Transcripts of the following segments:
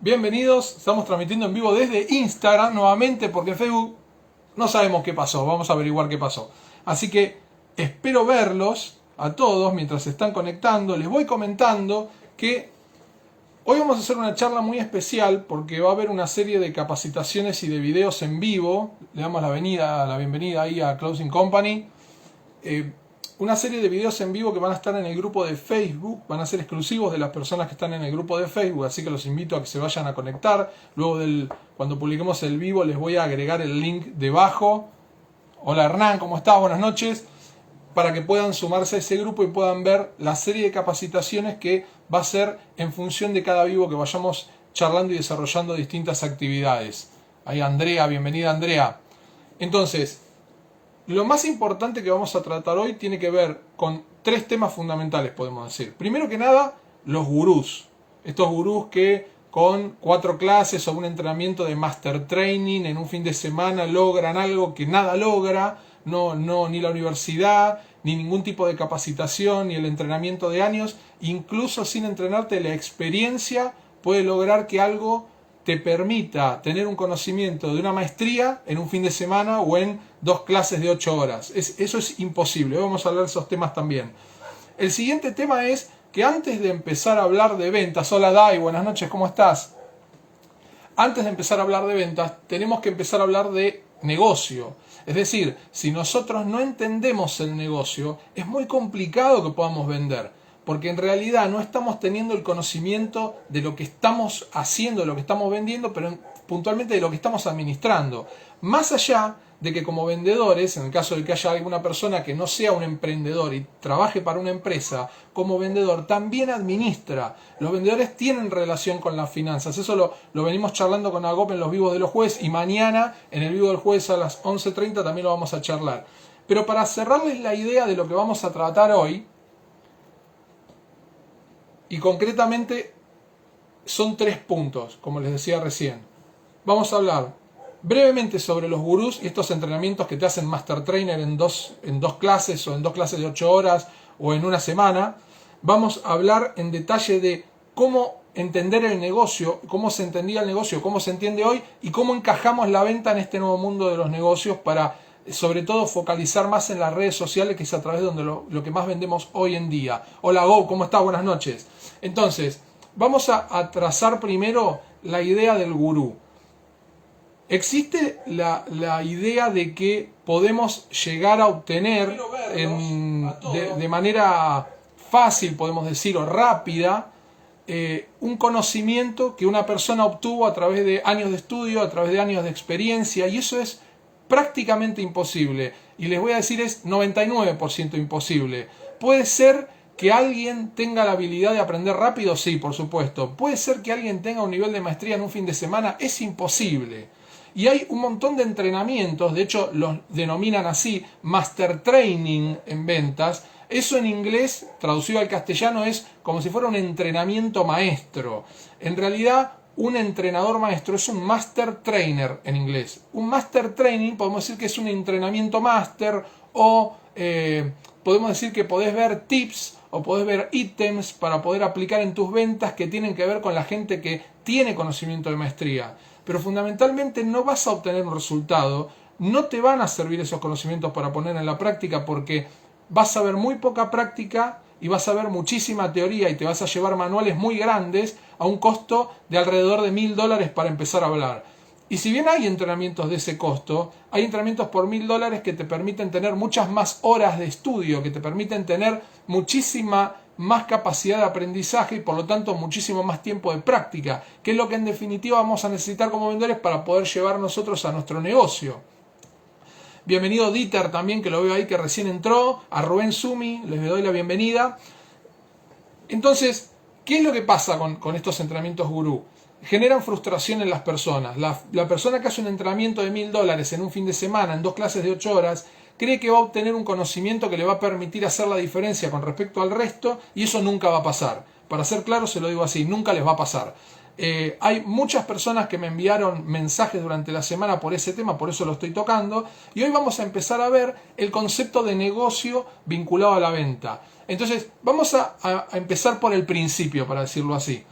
Bienvenidos, estamos transmitiendo en vivo desde Instagram nuevamente porque en Facebook no sabemos qué pasó, vamos a averiguar qué pasó. Así que espero verlos a todos mientras se están conectando. Les voy comentando que hoy vamos a hacer una charla muy especial porque va a haber una serie de capacitaciones y de videos en vivo. Le damos la bienvenida ahí a Closing Company. Una serie de videos en vivo que van a estar en el grupo de Facebook, van a ser exclusivos de las personas que están en el grupo de Facebook, así que los invito a que se vayan a conectar. Luego cuando publiquemos el vivo les voy a agregar el link debajo. Hola Hernán, ¿cómo estás? Buenas noches. Para que puedan sumarse a ese grupo y puedan ver la serie de capacitaciones que va a ser en función de cada vivo que vayamos charlando y desarrollando distintas actividades. Ahí Andrea, bienvenida Andrea. Entonces, lo más importante que vamos a tratar hoy tiene que ver con tres temas fundamentales, podemos decir. Primero que nada, los gurús. Estos gurús que con 4 clases o un entrenamiento de Master Training en un fin de semana logran algo que nada logra, ni la universidad, ni ningún tipo de capacitación, ni el entrenamiento de años, incluso sin entrenarte, la experiencia puede lograr que algo te permita tener un conocimiento de una maestría en un fin de semana o en 2 clases de 8 horas. Eso es imposible. Vamos a hablar de esos temas también. El siguiente tema es que antes de empezar a hablar de ventas, hola Dai, buenas noches, ¿cómo estás? Antes de empezar a hablar de ventas, tenemos que empezar a hablar de negocio. Es decir, si nosotros no entendemos el negocio, es muy complicado que podamos vender. Porque en realidad no estamos teniendo el conocimiento de lo que estamos haciendo, de lo que estamos vendiendo, pero puntualmente de lo que estamos administrando. Más allá de que como vendedores, en el caso de que haya alguna persona que no sea un emprendedor y trabaje para una empresa, como vendedor también administra. Los vendedores tienen relación con las finanzas. Eso lo venimos charlando con Agop en los vivos de los jueves y mañana en el vivo del jueves a las 11:30 también lo vamos a charlar. Pero para cerrarles la idea de lo que vamos a tratar hoy, y concretamente son 3 puntos, como les decía recién. Vamos a hablar brevemente sobre los gurús y estos entrenamientos que te hacen Master Trainer en dos clases o en 2 clases de 8 horas o en una semana. Vamos a hablar en detalle de cómo entender el negocio, cómo se entendía el negocio, cómo se entiende hoy y cómo encajamos la venta en este nuevo mundo de los negocios para sobre todo focalizar más en las redes sociales, que es a través de donde lo que más vendemos hoy en día. Hola Go, ¿cómo estás? Buenas noches. Entonces, vamos a trazar primero la idea del gurú. Existe la idea de que podemos llegar a obtener de manera fácil, podemos decir, o rápida, un conocimiento que una persona obtuvo a través de años de estudio, a través de años de experiencia, y eso es prácticamente imposible. Y les voy a decir, es 99% imposible. Puede ser que alguien tenga la habilidad de aprender rápido, sí, por supuesto. Puede ser que alguien tenga un nivel de maestría en un fin de semana, es imposible. Y hay un montón de entrenamientos, de hecho los denominan así, Master Training en ventas. Eso en inglés, traducido al castellano, es como si fuera un entrenamiento maestro. En realidad, un entrenador maestro es un Master Trainer en inglés. Un Master Training podemos decir que es un entrenamiento máster o podemos decir que podés ver tips o podés ver ítems para poder aplicar en tus ventas que tienen que ver con la gente que tiene conocimiento de maestría. Pero fundamentalmente no vas a obtener un resultado, no te van a servir esos conocimientos para poner en la práctica porque vas a ver muy poca práctica y vas a ver muchísima teoría y te vas a llevar manuales muy grandes a un costo de alrededor de $1.000 para empezar a hablar. Y si bien hay entrenamientos de ese costo, hay entrenamientos por $1.000 que te permiten tener muchas más horas de estudio, que te permiten tener muchísima más capacidad de aprendizaje y por lo tanto muchísimo más tiempo de práctica, que es lo que en definitiva vamos a necesitar como vendedores para poder llevar nosotros a nuestro negocio. Bienvenido Dieter también, que lo veo ahí que recién entró, a Rubén Sumi, les doy la bienvenida. Entonces, ¿qué es lo que pasa con estos entrenamientos gurú? Generan frustración en las personas. La persona que hace un entrenamiento de $1.000 en un fin de semana, en 2 clases de 8 horas, cree que va a obtener un conocimiento que le va a permitir hacer la diferencia con respecto al resto y eso nunca va a pasar. Para ser claro, se lo digo así, nunca les va a pasar. Hay muchas personas que me enviaron mensajes durante la semana por ese tema, por eso lo estoy tocando, y hoy vamos a empezar a ver el concepto de negocio vinculado a la venta. Entonces, vamos a empezar por el principio, para decirlo así.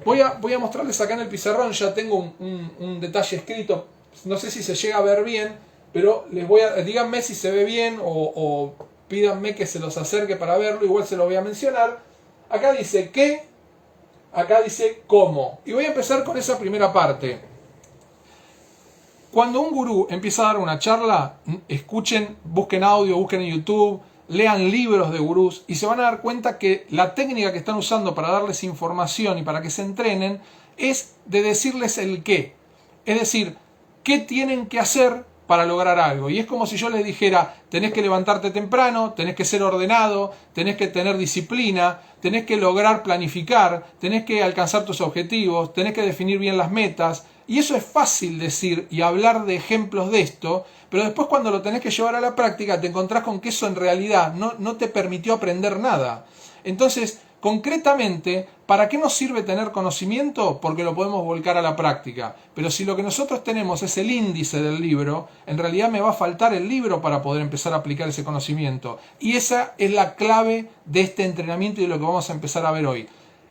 Voy a mostrarles acá en el pizarrón, ya tengo un detalle escrito, no sé si se llega a ver bien, pero les díganme si se ve bien o pídanme que se los acerque para verlo, igual se lo voy a mencionar. Acá dice qué, acá dice cómo. Y voy a empezar con esa primera parte. Cuando un gurú empieza a dar una charla, escuchen, busquen audio, busquen en YouTube, lean libros de gurús y se van a dar cuenta que la técnica que están usando para darles información y para que se entrenen es de decirles el qué. Es decir, qué tienen que hacer para lograr algo. Y es como si yo les dijera, tenés que levantarte temprano, tenés que ser ordenado, tenés que tener disciplina, tenés que lograr planificar, tenés que alcanzar tus objetivos, tenés que definir bien las metas. Y eso es fácil decir y hablar de ejemplos de esto, pero después cuando lo tenés que llevar a la práctica te encontrás con que eso en realidad no te permitió aprender nada. Entonces, concretamente, ¿para qué nos sirve tener conocimiento? Porque lo podemos volcar a la práctica. Pero si lo que nosotros tenemos es el índice del libro, en realidad me va a faltar el libro para poder empezar a aplicar ese conocimiento. Y esa es la clave de este entrenamiento y de lo que vamos a empezar a ver hoy.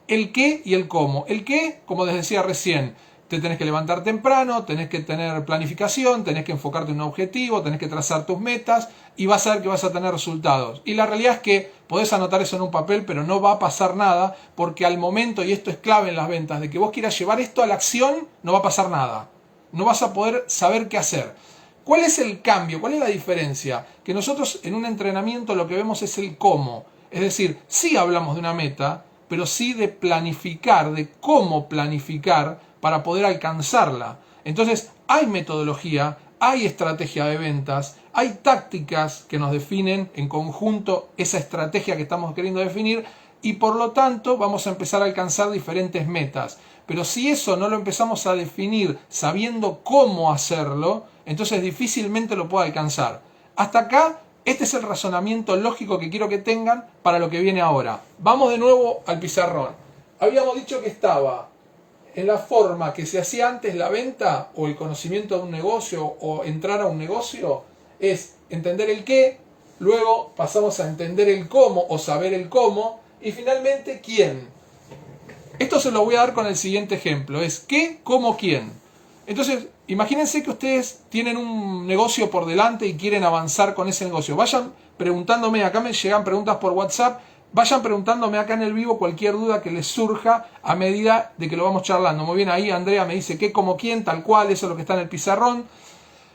El qué y el cómo. El qué, como les decía recién, te tenés que levantar temprano, tenés que tener planificación, tenés que enfocarte en un objetivo, tenés que trazar tus metas y vas a ver que vas a tener resultados. Y la realidad es que podés anotar eso en un papel, pero no va a pasar nada porque al momento, y esto es clave en las ventas, de que vos quieras llevar esto a la acción, no va a pasar nada. No vas a poder saber qué hacer. ¿Cuál es el cambio? ¿Cuál es la diferencia? Que nosotros en un entrenamiento lo que vemos es el cómo. Es decir, sí hablamos de una meta, pero sí de planificar, de cómo planificar para poder alcanzarla. Entonces, hay metodología, hay estrategia de ventas, hay tácticas que nos definen en conjunto esa estrategia que estamos queriendo definir y por lo tanto vamos a empezar a alcanzar diferentes metas. Pero si eso no lo empezamos a definir sabiendo cómo hacerlo, entonces difícilmente lo puedo alcanzar. Hasta acá, este es el razonamiento lógico que quiero que tengan para lo que viene ahora. Vamos de nuevo al pizarrón. Habíamos dicho que estaba en la forma que se hacía antes la venta o el conocimiento de un negocio o entrar a un negocio, es entender el qué, luego pasamos a entender el cómo o saber el cómo y finalmente quién. Esto se lo voy a dar con el siguiente ejemplo, es qué, cómo, quién. Entonces, imagínense que ustedes tienen un negocio por delante y quieren avanzar con ese negocio. Vayan preguntándome, acá me llegan preguntas por WhatsApp, vayan preguntándome acá en el vivo cualquier duda que les surja a medida de que lo vamos charlando. Muy bien, ahí Andrea me dice qué, cómo, quién, tal cual, eso es lo que está en el pizarrón.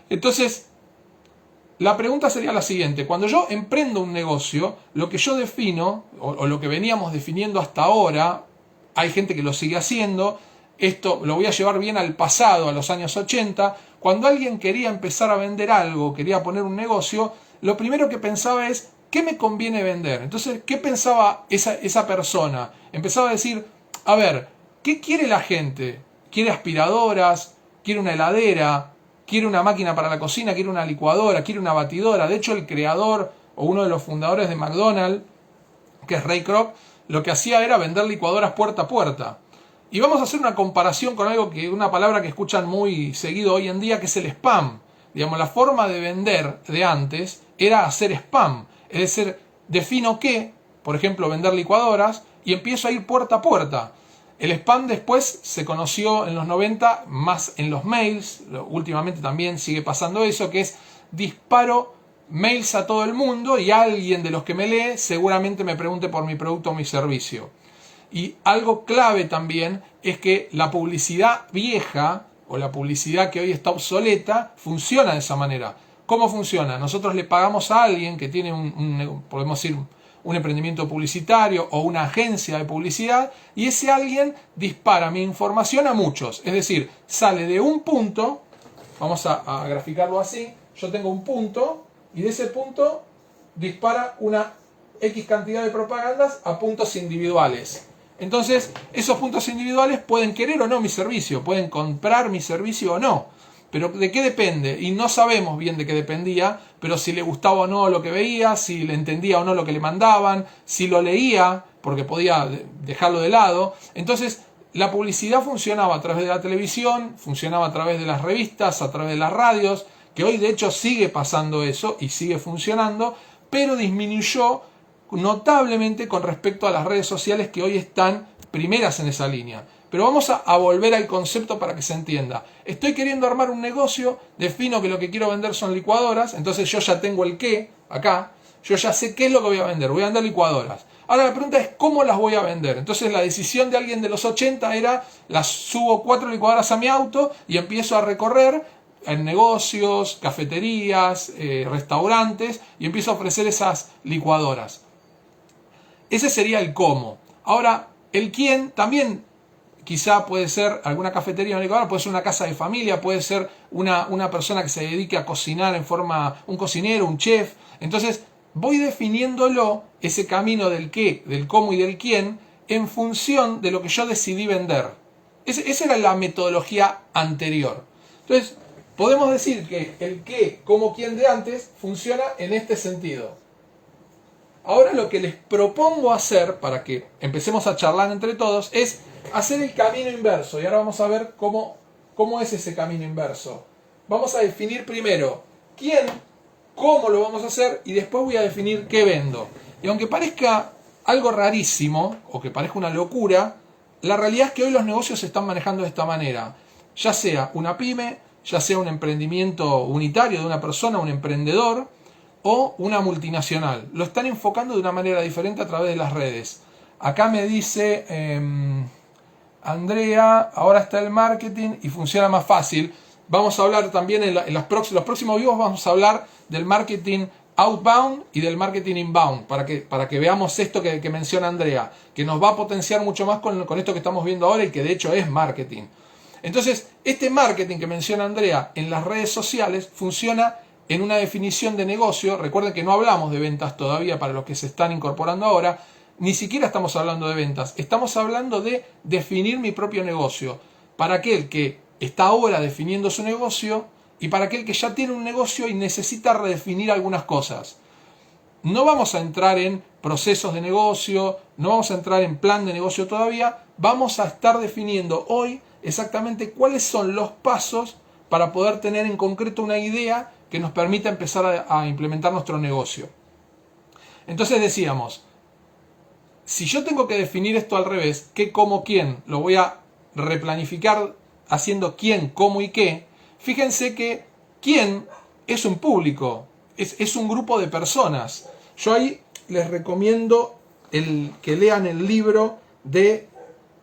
Entonces, la pregunta sería la siguiente. Cuando yo emprendo un negocio, lo que yo defino, o lo que veníamos definiendo hasta ahora, hay gente que lo sigue haciendo, esto lo voy a llevar bien al pasado, a los años 80, cuando alguien quería empezar a vender algo, quería poner un negocio, lo primero que pensaba es, ¿qué me conviene vender? Entonces, ¿qué pensaba esa persona? Empezaba a decir, a ver, ¿qué quiere la gente? ¿Quiere aspiradoras? ¿Quiere una heladera? ¿Quiere una máquina para la cocina? ¿Quiere una licuadora? ¿Quiere una batidora? De hecho, el creador o uno de los fundadores de McDonald's, que es Ray Kroc, lo que hacía era vender licuadoras puerta a puerta. Y vamos a hacer una comparación con una palabra que escuchan muy seguido hoy en día, que es el spam. Digamos, la forma de vender de antes era hacer spam. Es decir, defino qué, por ejemplo, vender licuadoras, y empiezo a ir puerta a puerta. El spam después se conoció en los 90 más en los mails, últimamente también sigue pasando eso, que es disparo mails a todo el mundo y alguien de los que me lee seguramente me pregunte por mi producto o mi servicio. Y algo clave también es que la publicidad vieja o la publicidad que hoy está obsoleta funciona de esa manera. ¿Cómo funciona? Nosotros le pagamos a alguien que tiene podemos decir, un emprendimiento publicitario o una agencia de publicidad y ese alguien dispara mi información a muchos. Es decir, sale de un punto, vamos a graficarlo así, yo tengo un punto y de ese punto dispara una X cantidad de propagandas a puntos individuales. Entonces, esos puntos individuales pueden querer o no mi servicio, pueden comprar mi servicio o no. Pero ¿de qué depende? Y no sabemos bien de qué dependía, pero si le gustaba o no lo que veía, si le entendía o no lo que le mandaban, si lo leía, porque podía dejarlo de lado. Entonces, la publicidad funcionaba a través de la televisión, funcionaba a través de las revistas, a través de las radios, que hoy de hecho sigue pasando eso y sigue funcionando, pero disminuyó notablemente con respecto a las redes sociales que hoy están primeras en esa línea. Pero vamos a volver al concepto para que se entienda. Estoy queriendo armar un negocio, defino que lo que quiero vender son licuadoras, entonces yo ya tengo el qué acá, yo ya sé qué es lo que voy a vender licuadoras. Ahora la pregunta es cómo las voy a vender. Entonces la decisión de alguien de los 80 era, las subo 4 licuadoras a mi auto y empiezo a recorrer en negocios, cafeterías, restaurantes y empiezo a ofrecer esas licuadoras. Ese sería el cómo. Ahora, el quién también quizá puede ser alguna cafetería, puede ser una casa de familia, puede ser una persona que se dedique a cocinar en forma, un cocinero, un chef. Entonces voy definiéndolo, ese camino del qué, del cómo y del quién, en función de lo que yo decidí vender. Esa era la metodología anterior. Entonces podemos decir que el qué, cómo, quién de antes funciona en este sentido. Ahora lo que les propongo hacer, para que empecemos a charlar entre todos, es hacer el camino inverso. Y ahora vamos a ver cómo es ese camino inverso. Vamos a definir primero quién, cómo lo vamos a hacer, y después voy a definir qué vendo. Y aunque parezca algo rarísimo, o que parezca una locura, la realidad es que hoy los negocios se están manejando de esta manera. Ya sea una pyme, ya sea un emprendimiento unitario de una persona, un emprendedor, o una multinacional. Lo están enfocando de una manera diferente a través de las redes. Acá me dice Andrea, ahora está el marketing y funciona más fácil. Vamos a hablar también en los próximos videos, vamos a hablar del marketing outbound y del marketing inbound, para que veamos esto que menciona Andrea, que nos va a potenciar mucho más con esto que estamos viendo ahora y que de hecho es marketing. Entonces, este marketing que menciona Andrea en las redes sociales funciona en una definición de negocio. Recuerden que no hablamos de ventas todavía para los que se están incorporando ahora, ni siquiera estamos hablando de ventas, estamos hablando de definir mi propio negocio, para aquel que está ahora definiendo su negocio y para aquel que ya tiene un negocio y necesita redefinir algunas cosas. No vamos a entrar en procesos de negocio, no vamos a entrar en plan de negocio todavía, vamos a estar definiendo hoy exactamente cuáles son los pasos para poder tener en concreto una idea que nos permita empezar a implementar nuestro negocio. Entonces decíamos, si yo tengo que definir esto al revés, qué, cómo, quién, lo voy a replanificar haciendo quién, cómo y qué, fíjense que quién es un público, es un grupo de personas. Yo ahí les recomiendo que lean el libro de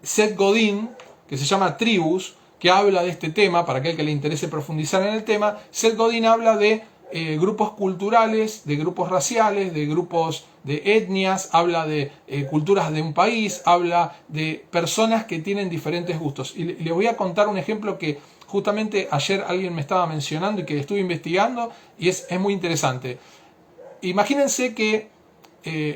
Seth Godin, que se llama Tribus, que habla de este tema, para aquel que le interese profundizar en el tema. Seth Godin habla de grupos culturales, de grupos raciales, de grupos de etnias, habla de culturas de un país, habla de personas que tienen diferentes gustos. Y les voy a contar un ejemplo que justamente ayer alguien me estaba mencionando y que estuve investigando y es muy interesante. Imagínense que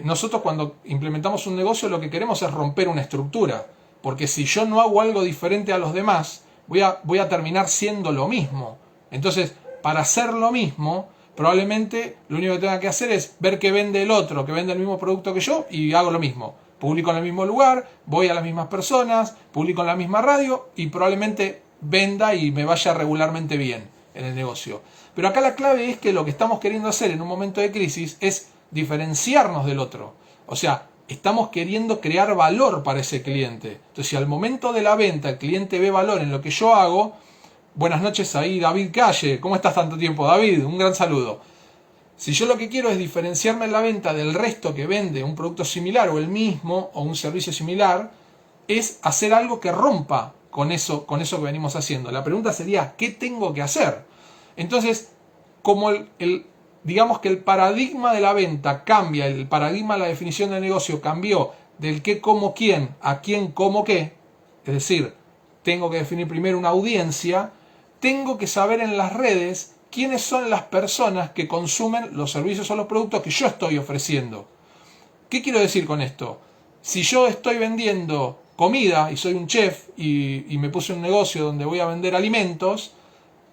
nosotros cuando implementamos un negocio lo que queremos es romper una estructura, porque si yo no hago algo diferente a los demás, voy a terminar siendo lo mismo. Entonces, para hacer lo mismo, probablemente lo único que tenga que hacer es ver qué vende el otro, que vende el mismo producto que yo, y hago lo mismo. Publico en el mismo lugar, voy a las mismas personas, publico en la misma radio y probablemente venda y me vaya regularmente bien en el negocio. Pero acá la clave es que lo que estamos queriendo hacer en un momento de crisis es diferenciarnos del otro. O sea, estamos queriendo crear valor para ese cliente. Entonces, si al momento de la venta el cliente ve valor en lo que yo hago, buenas noches ahí, David Calle. ¿Cómo estás tanto tiempo, David? Un gran saludo. Si yo lo que quiero es diferenciarme en la venta del resto que vende un producto similar o el mismo o un servicio similar, es hacer algo que rompa con eso que venimos haciendo. La pregunta sería, ¿qué tengo que hacer? Entonces, como digamos que el paradigma de la venta cambia, el paradigma de la definición del negocio cambió del qué, cómo, quién a quién, cómo, qué, es decir, tengo que definir primero una audiencia, tengo que saber en las redes quiénes son las personas que consumen los servicios o los productos que yo estoy ofreciendo. ¿Qué quiero decir con esto? Si yo estoy vendiendo comida y soy un chef y me puse un negocio donde voy a vender alimentos,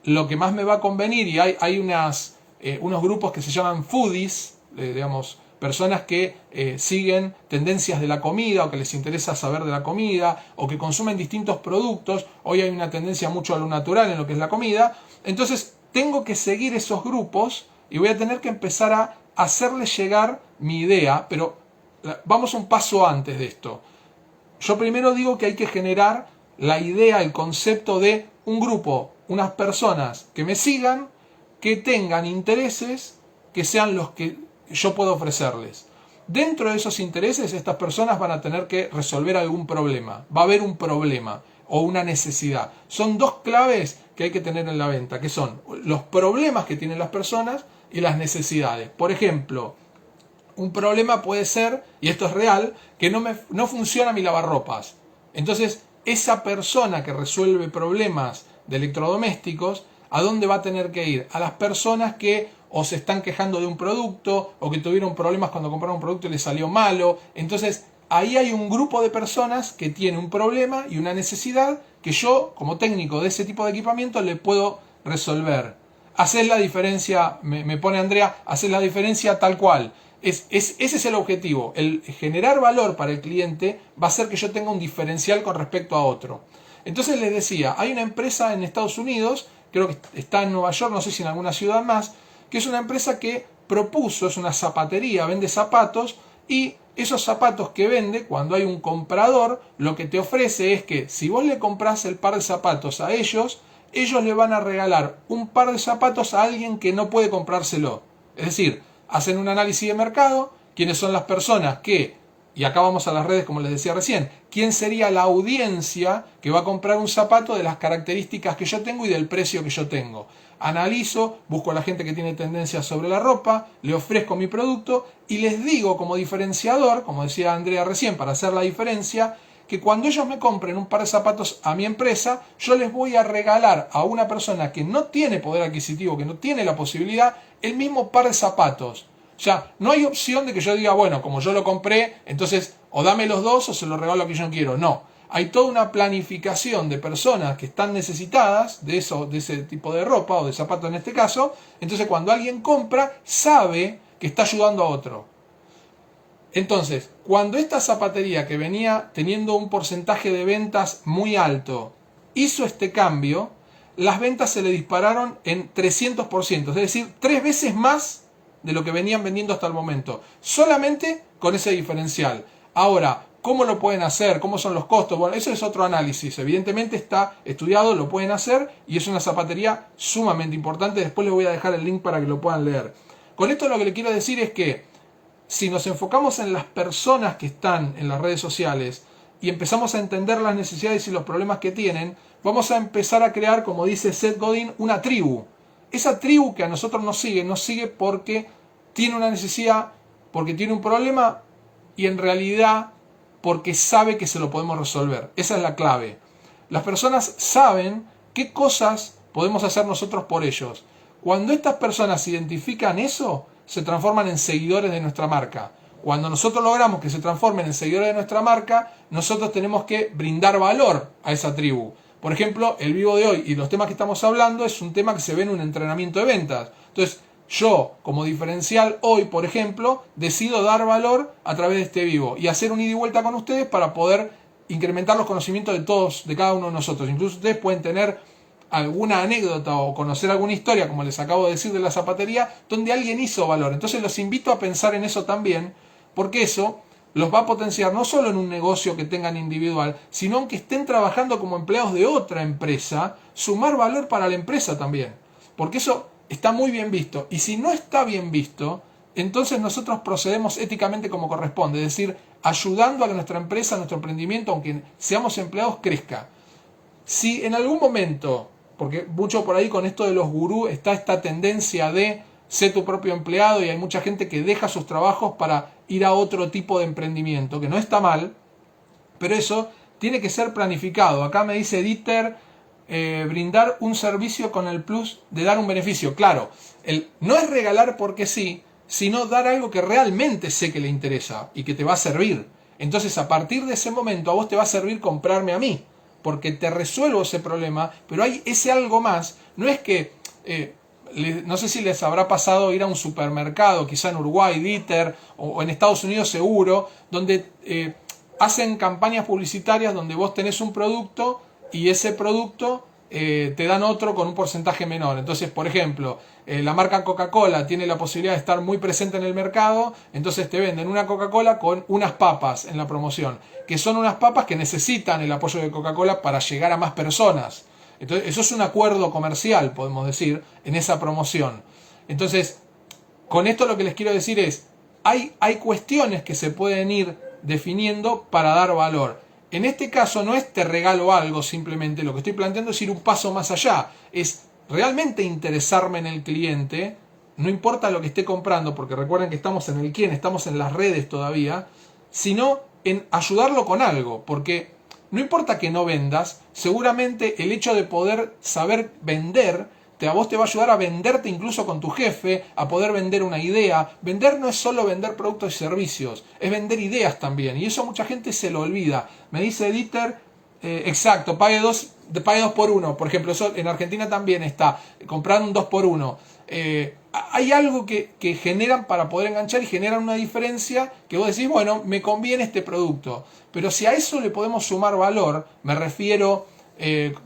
lo que más me va a convenir, y hay unos grupos que se llaman foodies, digamos, personas que siguen tendencias de la comida o que les interesa saber de la comida o que consumen distintos productos. Hoy hay una tendencia mucho a lo natural en lo que es la comida. Entonces tengo que seguir esos grupos y voy a tener que empezar a hacerles llegar mi idea, pero vamos un paso antes de esto. Yo primero digo que hay que generar la idea, el concepto de un grupo, unas personas que me sigan, que tengan intereses que sean los que yo puedo ofrecerles. Dentro de esos intereses, estas personas van a tener que resolver algún problema. Va a haber un problema o una necesidad. Son dos claves que hay que tener en la venta, que son los problemas que tienen las personas y las necesidades. Por ejemplo, un problema puede ser, y esto es real, que no funciona mi lavarropas. Entonces, esa persona que resuelve problemas de electrodomésticos, ¿a dónde va a tener que ir? A las personas que o se están quejando de un producto, o que tuvieron problemas cuando compraron un producto y les salió malo. Entonces, ahí hay un grupo de personas que tiene un problema y una necesidad que yo, como técnico de ese tipo de equipamiento, le puedo resolver. Haces la diferencia, me pone Andrea, haces la diferencia tal cual. Ese es el objetivo. El generar valor para el cliente va a hacer que yo tenga un diferencial con respecto a otro. Entonces les decía, hay una empresa en Estados Unidos, creo que está en Nueva York, no sé si en alguna ciudad más, que es una empresa que propuso, es una zapatería, vende zapatos, y esos zapatos que vende, cuando hay un comprador, lo que te ofrece es que si vos le compras el par de zapatos a ellos le van a regalar un par de zapatos a alguien que no puede comprárselo. Es decir, hacen un análisis de mercado, quiénes son las personas que, y acá vamos a las redes como les decía recién, quién sería la audiencia que va a comprar un zapato de las características que yo tengo y del precio que yo tengo. Analizo, busco a la gente que tiene tendencias sobre la ropa, le ofrezco mi producto y les digo como diferenciador, como decía Andrea recién, para hacer la diferencia, que cuando ellos me compren un par de zapatos a mi empresa, yo les voy a regalar a una persona que no tiene poder adquisitivo, que no tiene la posibilidad, el mismo par de zapatos. O sea, no hay opción de que yo diga, bueno, como yo lo compré, entonces o dame los dos o se los regalo a quien yo quiero. No. Hay toda una planificación de personas que están necesitadas de ese tipo de ropa o de zapatos en este caso. Entonces cuando alguien compra, sabe que está ayudando a otro. Entonces, cuando esta zapatería que venía teniendo un porcentaje de ventas muy alto hizo este cambio, las ventas se le dispararon en 300%, es decir, 3 veces más de lo que venían vendiendo hasta el momento, solamente con ese diferencial. Ahora, ¿cómo lo pueden hacer? ¿Cómo son los costos? Bueno, eso es otro análisis. Evidentemente está estudiado, lo pueden hacer y es una zapatería sumamente importante. Después les voy a dejar el link para que lo puedan leer. Con esto lo que le quiero decir es que si nos enfocamos en las personas que están en las redes sociales y empezamos a entender las necesidades y los problemas que tienen, vamos a empezar a crear, como dice Seth Godin, una tribu. Esa tribu que a nosotros nos sigue porque tiene una necesidad, porque tiene un problema y en realidad porque sabe que se lo podemos resolver. Esa es la clave. Las personas saben qué cosas podemos hacer nosotros por ellos. Cuando estas personas identifican eso, se transforman en seguidores de nuestra marca. Cuando nosotros logramos que se transformen en seguidores de nuestra marca, nosotros tenemos que brindar valor a esa tribu. Por ejemplo, el vivo de hoy y los temas que estamos hablando es un tema que se ve en un entrenamiento de ventas. Entonces, yo, como diferencial hoy, por ejemplo, decido dar valor a través de este vivo y hacer un ida y vuelta con ustedes para poder incrementar los conocimientos de todos, de cada uno de nosotros. Incluso ustedes pueden tener alguna anécdota o conocer alguna historia, como les acabo de decir de la zapatería, donde alguien hizo valor. Entonces los invito a pensar en eso también, porque eso los va a potenciar no solo en un negocio que tengan individual, sino aunque estén trabajando como empleados de otra empresa, sumar valor para la empresa también. Porque eso está muy bien visto. Y si no está bien visto, entonces nosotros procedemos éticamente como corresponde, es decir, ayudando a que nuestra empresa, nuestro emprendimiento, aunque seamos empleados, crezca. Si en algún momento, porque mucho por ahí con esto de los gurús está esta tendencia de ser tu propio empleado y hay mucha gente que deja sus trabajos para ir a otro tipo de emprendimiento, que no está mal, pero eso tiene que ser planificado. Acá me dice Dieter, brindar un servicio con el plus de dar un beneficio. Claro, no es regalar porque sí, sino dar algo que realmente sé que le interesa y que te va a servir. Entonces a partir de ese momento a vos te va a servir comprarme a mí, porque te resuelvo ese problema, pero hay ese algo más. No es que, no sé si les habrá pasado ir a un supermercado, quizá en Uruguay, Dieter, o en Estados Unidos seguro, donde hacen campañas publicitarias donde vos tenés un producto y ese producto te dan otro con un porcentaje menor. Entonces, por ejemplo, la marca Coca-Cola tiene la posibilidad de estar muy presente en el mercado, entonces te venden una Coca-Cola con unas papas en la promoción, que son unas papas que necesitan el apoyo de Coca-Cola para llegar a más personas. Entonces, eso es un acuerdo comercial, podemos decir, en esa promoción. Entonces, con esto lo que les quiero decir es, hay cuestiones que se pueden ir definiendo para dar valor. En este caso no es te regalo algo simplemente, lo que estoy planteando es ir un paso más allá, es realmente interesarme en el cliente, no importa lo que esté comprando, porque recuerden que estamos en el quién, estamos en las redes todavía, sino en ayudarlo con algo, porque no importa que no vendas, seguramente el hecho de poder saber vender a vos te va a ayudar a venderte incluso con tu jefe, a poder vender una idea. Vender no es solo vender productos y servicios, es vender ideas también. Y eso mucha gente se lo olvida. Me dice Dieter, exacto, pague dos por uno. Por ejemplo, eso en Argentina también está, comprando un 2 por 1. Hay algo que generan para poder enganchar y generan una diferencia que vos decís, bueno, me conviene este producto. Pero si a eso le podemos sumar valor, me refiero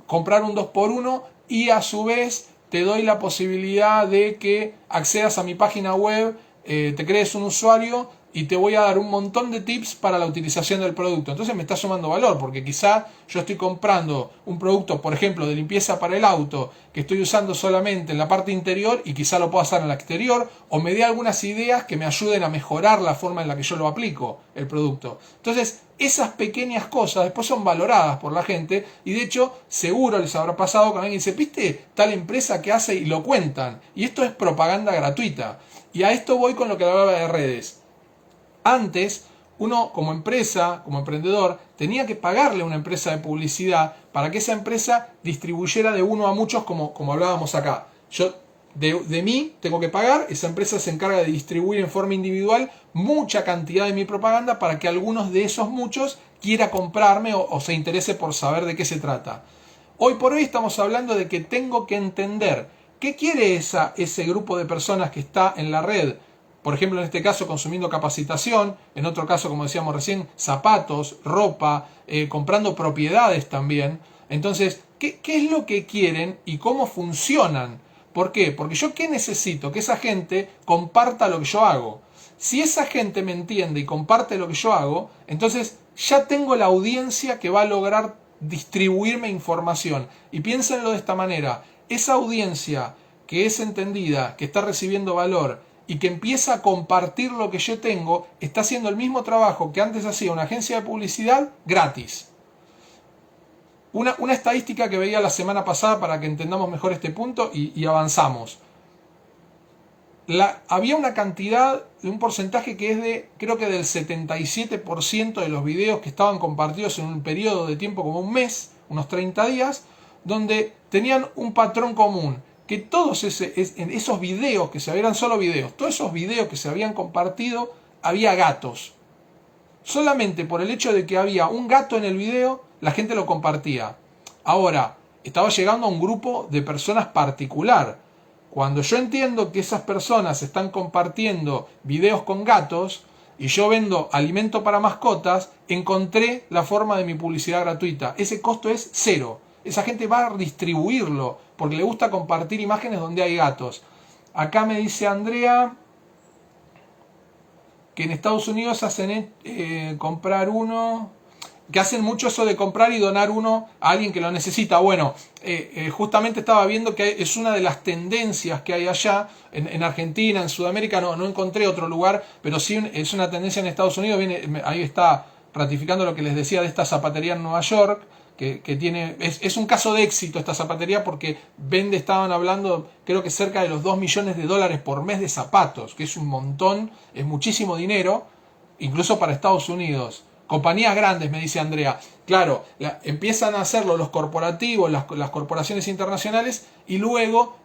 comprar un 2 por 1 y a su vez te doy la posibilidad de que accedas a mi página web, te crees un usuario y te voy a dar un montón de tips para la utilización del producto. Entonces me está sumando valor, porque quizá yo estoy comprando un producto, por ejemplo, de limpieza para el auto, que estoy usando solamente en la parte interior y quizá lo pueda hacer en la exterior, o me dé algunas ideas que me ayuden a mejorar la forma en la que yo lo aplico, el producto. Entonces, esas pequeñas cosas después son valoradas por la gente y de hecho seguro les habrá pasado con alguien que dice, ¿viste tal empresa que hace? Y lo cuentan. Y esto es propaganda gratuita. Y a esto voy con lo que hablaba de redes. Antes, uno como empresa, como emprendedor, tenía que pagarle a una empresa de publicidad para que esa empresa distribuyera de uno a muchos, como hablábamos acá. Yo de mí tengo que pagar, esa empresa se encarga de distribuir en forma individual mucha cantidad de mi propaganda para que algunos de esos muchos quiera comprarme o se interese por saber de qué se trata. Hoy por hoy estamos hablando de que tengo que entender qué quiere ese grupo de personas que está en la red. Por ejemplo, en este caso consumiendo capacitación, en otro caso, como decíamos recién, zapatos, ropa, comprando propiedades también. Entonces, ¿qué es lo que quieren y cómo funcionan? ¿Por qué? Porque yo ¿qué necesito? Que esa gente comparta lo que yo hago. Si esa gente me entiende y comparte lo que yo hago, entonces ya tengo la audiencia que va a lograr distribuirme información. Y piénsenlo de esta manera, esa audiencia que es entendida, que está recibiendo valor y que empieza a compartir lo que yo tengo, está haciendo el mismo trabajo que antes hacía una agencia de publicidad gratis. Una estadística que veía la semana pasada para que entendamos mejor este punto y avanzamos. Había una cantidad de un porcentaje que es de, creo que del 77% de los videos que estaban compartidos en un periodo de tiempo como un mes, unos 30 días, donde tenían un patrón común, que todos en esos videos, eran solo videos, todos esos videos que se habían compartido, había gatos. Solamente por el hecho de que había un gato en el video, la gente lo compartía. Ahora, estaba llegando a un grupo de personas particular. Cuando yo entiendo que esas personas están compartiendo videos con gatos y yo vendo alimento para mascotas, encontré la forma de mi publicidad gratuita. Ese costo es cero. Esa gente va a distribuirlo porque le gusta compartir imágenes donde hay gatos. Acá me dice Andrea que en Estados Unidos hacen comprar uno, que hacen mucho eso de comprar y donar uno a alguien que lo necesita. Bueno, justamente estaba viendo que es una de las tendencias que hay allá, en Argentina, en Sudamérica, no encontré otro lugar, pero sí es una tendencia en Estados Unidos. Ahí está ratificando lo que les decía de esta zapatería en Nueva York, que tiene, es un caso de éxito esta zapatería porque estaban hablando, creo que cerca de los $2 millones por mes de zapatos, que es un montón, es muchísimo dinero, incluso para Estados Unidos. Compañías grandes, me dice Andrea. Claro, empiezan a hacerlo los corporativos, las corporaciones internacionales, y luego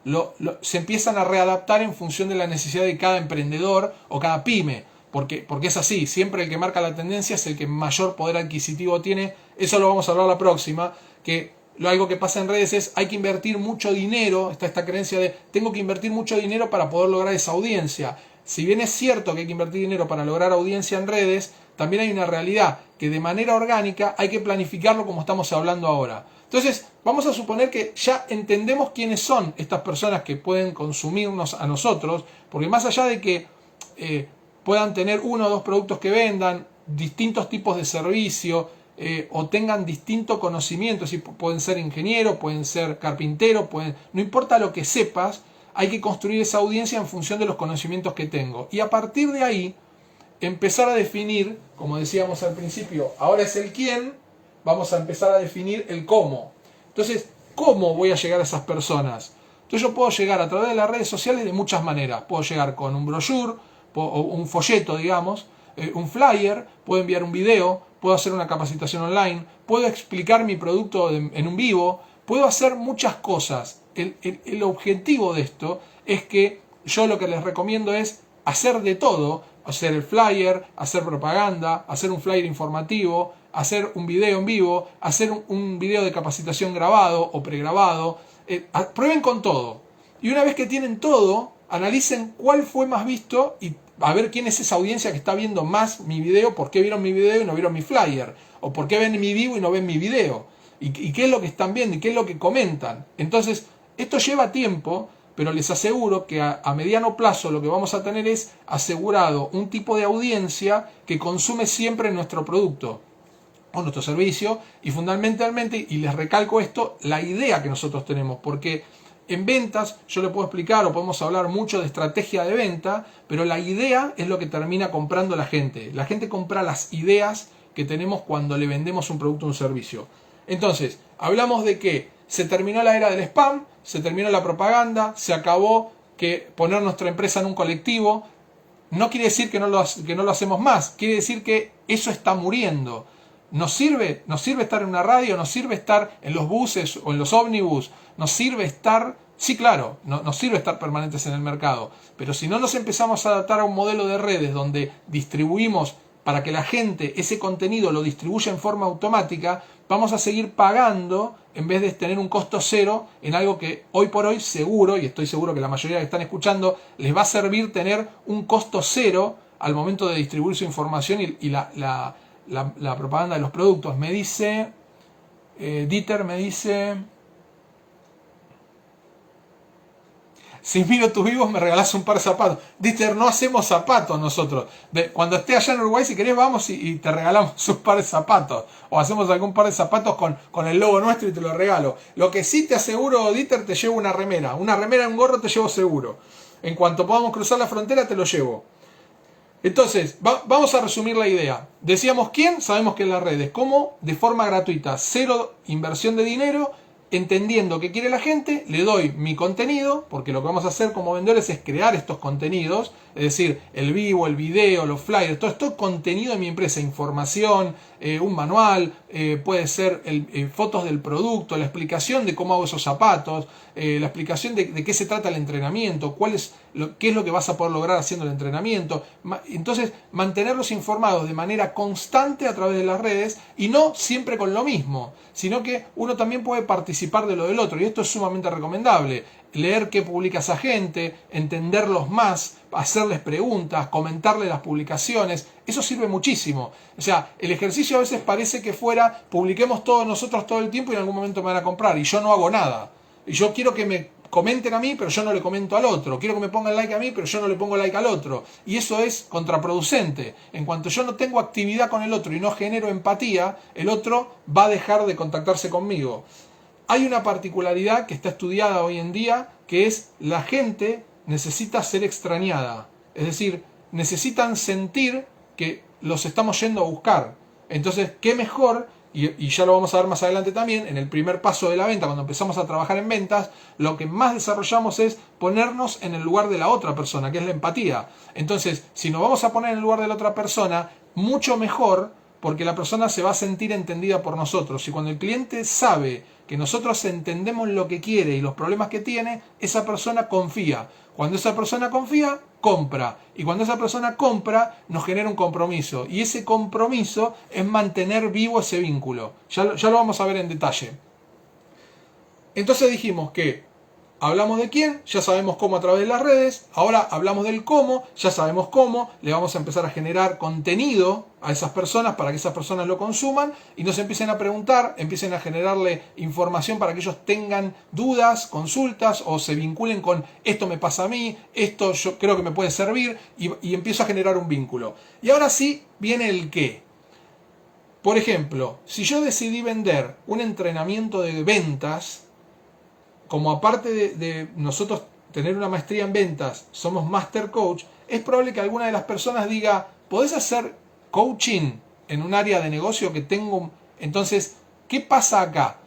se empiezan a readaptar en función de la necesidad de cada emprendedor o cada pyme. Porque es así, siempre el que marca la tendencia es el que mayor poder adquisitivo tiene. Eso lo vamos a hablar la próxima, que algo que pasa en redes es hay que invertir mucho dinero, está esta creencia de tengo que invertir mucho dinero para poder lograr esa audiencia. Si bien es cierto que hay que invertir dinero para lograr audiencia en redes, también hay una realidad que de manera orgánica hay que planificarlo como estamos hablando ahora. Entonces, vamos a suponer que ya entendemos quiénes son estas personas que pueden consumirnos a nosotros, porque más allá de que puedan tener uno o dos productos que vendan, distintos tipos de servicio, o tengan distinto conocimiento, si pueden ser ingenieros, pueden ser carpinteros, no importa lo que sepas, hay que construir esa audiencia en función de los conocimientos que tengo. Y a partir de ahí, empezar a definir, como decíamos al principio, ahora es el quién, vamos a empezar a definir el cómo. Entonces, ¿cómo voy a llegar a esas personas? Entonces yo puedo llegar a través de las redes sociales de muchas maneras. Puedo llegar con un brochure, o un folleto, digamos, un flyer, puedo enviar un video, puedo hacer una capacitación online, puedo explicar mi producto en un vivo, puedo hacer muchas cosas. El objetivo de esto es que yo lo que les recomiendo es hacer de todo, hacer el flyer, hacer propaganda, hacer un flyer informativo, hacer un video en vivo, hacer un video de capacitación grabado o pregrabado. Prueben con todo. Y una vez que tienen todo, analicen cuál fue más visto y a ver quién es esa audiencia que está viendo más mi video, por qué vieron mi video y no vieron mi flyer, o por qué ven mi vivo y no ven mi video, y qué es lo que están viendo y qué es lo que comentan. Entonces, esto lleva tiempo, pero les aseguro que a mediano plazo lo que vamos a tener es asegurado un tipo de audiencia que consume siempre nuestro producto o nuestro servicio, y fundamentalmente, y les recalco esto, la idea que nosotros tenemos, porque en ventas yo le puedo explicar o podemos hablar mucho de estrategia de venta, pero la idea es lo que termina comprando la gente. La gente compra las ideas que tenemos cuando le vendemos un producto o un servicio. Entonces, hablamos de que se terminó la era del spam, se terminó la propaganda, se acabó que poner nuestra empresa en un colectivo. No quiere decir que no lo hacemos más, quiere decir que eso está muriendo. ¿Nos sirve? ¿Nos sirve estar en una radio? ¿Nos sirve estar en los buses o en los ómnibus? ¿Nos sirve estar? Sí, claro, nos sirve estar permanentes en el mercado. Pero si no nos empezamos a adaptar a un modelo de redes donde distribuimos para que la gente ese contenido lo distribuya en forma automática, vamos a seguir pagando en vez de tener un costo cero en algo que hoy por hoy seguro, y estoy seguro que la mayoría que están escuchando, les va a servir tener un costo cero al momento de distribuir su información y la propaganda de los productos. Me dice, Dieter me dice, si miro tus vivos me regalás un par de zapatos. Dieter, no hacemos zapatos nosotros. Cuando esté allá en Uruguay, si querés, vamos y te regalamos un par de zapatos. O hacemos algún par de zapatos con el logo nuestro y te lo regalo. Lo que sí te aseguro, Dieter, te llevo una remera. Una remera y un gorro te llevo seguro. En cuanto podamos cruzar la frontera, te lo llevo. Entonces, vamos a resumir la idea. Decíamos quién, sabemos que en las redes. ¿Cómo? De forma gratuita, cero inversión de dinero, entendiendo qué quiere la gente, le doy mi contenido, porque lo que vamos a hacer como vendedores es crear estos contenidos, es decir, el vivo, el video, los flyers, todo esto contenido de mi empresa, información, un manual, puede ser fotos del producto, la explicación de cómo hago esos zapatos, la explicación de qué se trata el entrenamiento, qué es lo que vas a poder lograr haciendo el entrenamiento. Entonces, mantenerlos informados de manera constante a través de las redes y no siempre con lo mismo, sino que uno también puede participar de lo del otro, y esto es sumamente recomendable. Leer qué publica esa gente, entenderlos más, hacerles preguntas, comentarles las publicaciones, eso sirve muchísimo. O sea, el ejercicio a veces parece que fuera, publiquemos todos nosotros todo el tiempo y en algún momento me van a comprar, y yo no hago nada. Y yo quiero que me comenten a mí, pero yo no le comento al otro. Quiero que me pongan like a mí, pero yo no le pongo like al otro. Y eso es contraproducente. En cuanto yo no tengo actividad con el otro y no genero empatía, el otro va a dejar de contactarse conmigo. Hay una particularidad que está estudiada hoy en día, que es la gente necesita ser extrañada. Es decir, necesitan sentir que los estamos yendo a buscar. Entonces, ¿qué mejor? Y ya lo vamos a ver más adelante también, en el primer paso de la venta, cuando empezamos a trabajar en ventas, lo que más desarrollamos es ponernos en el lugar de la otra persona, que es la empatía. Entonces, si nos vamos a poner en el lugar de la otra persona, mucho mejor, porque la persona se va a sentir entendida por nosotros. Y cuando el cliente sabe que nosotros entendemos lo que quiere y los problemas que tiene, esa persona confía. Cuando esa persona confía, compra. Y cuando esa persona compra, nos genera un compromiso. Y ese compromiso es mantener vivo ese vínculo. Ya lo vamos a ver en detalle. Entonces dijimos que Hablamos de quién, ya sabemos cómo a través de las redes. Ahora hablamos del cómo, ya sabemos cómo. Le vamos a empezar a generar contenido a esas personas para que esas personas lo consuman y nos empiecen a preguntar, empiecen a generarle información para que ellos tengan dudas, consultas o se vinculen con esto me pasa a mí, esto yo creo que me puede servir y empiezo a generar un vínculo. Y ahora sí viene el qué. Por ejemplo, si yo decidí vender un entrenamiento de ventas, como aparte de nosotros tener una maestría en ventas, somos Master Coach, es probable que alguna de las personas diga, ¿podés hacer coaching en un área de negocio que tengo? Entonces, ¿qué pasa acá?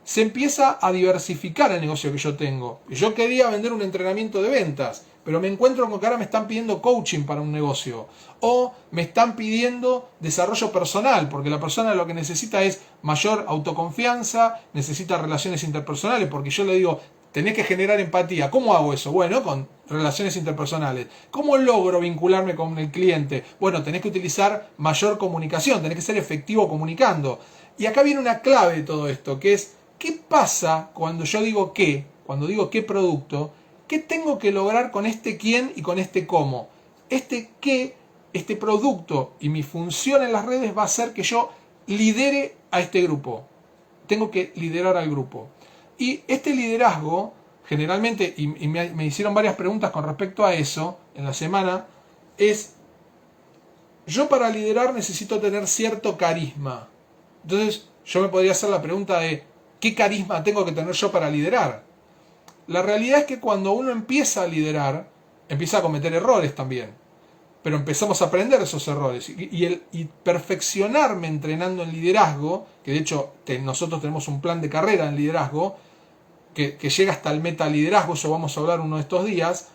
Se empieza a diversificar el negocio que yo tengo. Yo quería vender un entrenamiento de ventas, pero me encuentro con que ahora me están pidiendo coaching para un negocio. O me están pidiendo desarrollo personal, porque la persona lo que necesita es mayor autoconfianza, necesita relaciones interpersonales, porque yo le digo, tenés que generar empatía. ¿Cómo hago eso? Bueno, con relaciones interpersonales. ¿Cómo logro vincularme con el cliente? Bueno, tenés que utilizar mayor comunicación, tenés que ser efectivo comunicando. Y acá viene una clave de todo esto, que es, ¿qué pasa cuando yo digo qué? Cuando digo qué producto, ¿qué tengo que lograr con este quién y con este cómo? Este qué, este producto y mi función en las redes va a hacer que yo lidere a este grupo. Tengo que liderar al grupo. Y este liderazgo, generalmente, y me hicieron varias preguntas con respecto a eso en la semana, es, yo para liderar necesito tener cierto carisma. Entonces yo me podría hacer la pregunta de, ¿qué carisma tengo que tener yo para liderar? La realidad es que cuando uno empieza a liderar, empieza a cometer errores también. Pero empezamos a aprender esos errores. Y perfeccionarme entrenando en liderazgo, que de hecho nosotros tenemos un plan de carrera en liderazgo, que llega hasta el metaliderazgo, eso vamos a hablar uno de estos días.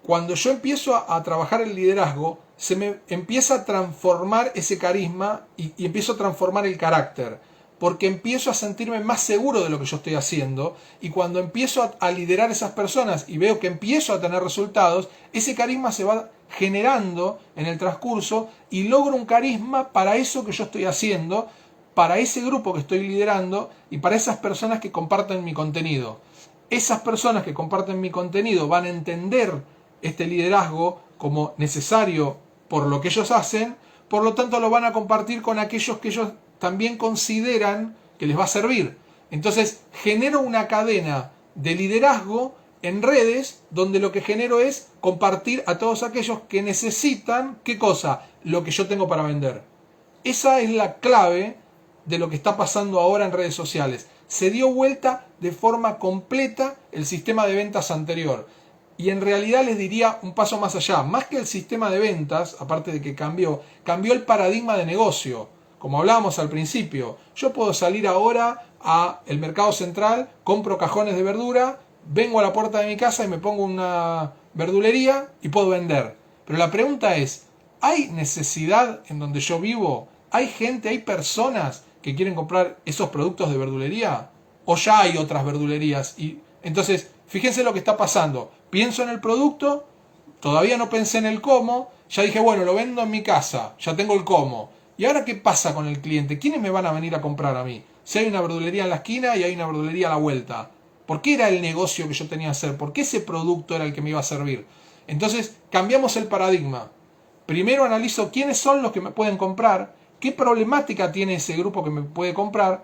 Cuando yo empiezo a trabajar el liderazgo, se me empieza a transformar ese carisma y empiezo a transformar el carácter. Porque empiezo a sentirme más seguro de lo que yo estoy haciendo y cuando empiezo a liderar esas personas y veo que empiezo a tener resultados, ese carisma se va generando en el transcurso y logro un carisma para eso que yo estoy haciendo, para ese grupo que estoy liderando y para esas personas que comparten mi contenido. Esas personas que comparten mi contenido van a entender este liderazgo como necesario por lo que ellos hacen, por lo tanto lo van a compartir con aquellos que ellos también consideran que les va a servir. Entonces genero una cadena de liderazgo en redes donde lo que genero es compartir a todos aquellos que necesitan, ¿qué cosa? Lo que yo tengo para vender. Esa es la clave de lo que está pasando ahora en redes sociales. Se dio vuelta de forma completa el sistema de ventas anterior. Y en realidad les diría un paso más allá. Más que el sistema de ventas, aparte de que cambió el paradigma de negocio. Como hablábamos al principio, yo puedo salir ahora al mercado central, compro cajones de verdura, vengo a la puerta de mi casa y me pongo una verdulería y puedo vender. Pero la pregunta es, ¿hay necesidad en donde yo vivo? ¿Hay gente, hay personas que quieren comprar esos productos de verdulería? ¿O ya hay otras verdulerías? Y entonces, fíjense lo que está pasando. Pienso en el producto, todavía no pensé en el cómo, ya dije, bueno, lo vendo en mi casa, ya tengo el cómo. ¿Y ahora qué pasa con el cliente? ¿Quiénes me van a venir a comprar a mí? Si hay una verdulería en la esquina y hay una verdulería a la vuelta. ¿Por qué era el negocio que yo tenía que hacer? ¿Por qué ese producto era el que me iba a servir? Entonces cambiamos el paradigma. Primero analizo quiénes son los que me pueden comprar, qué problemática tiene ese grupo que me puede comprar,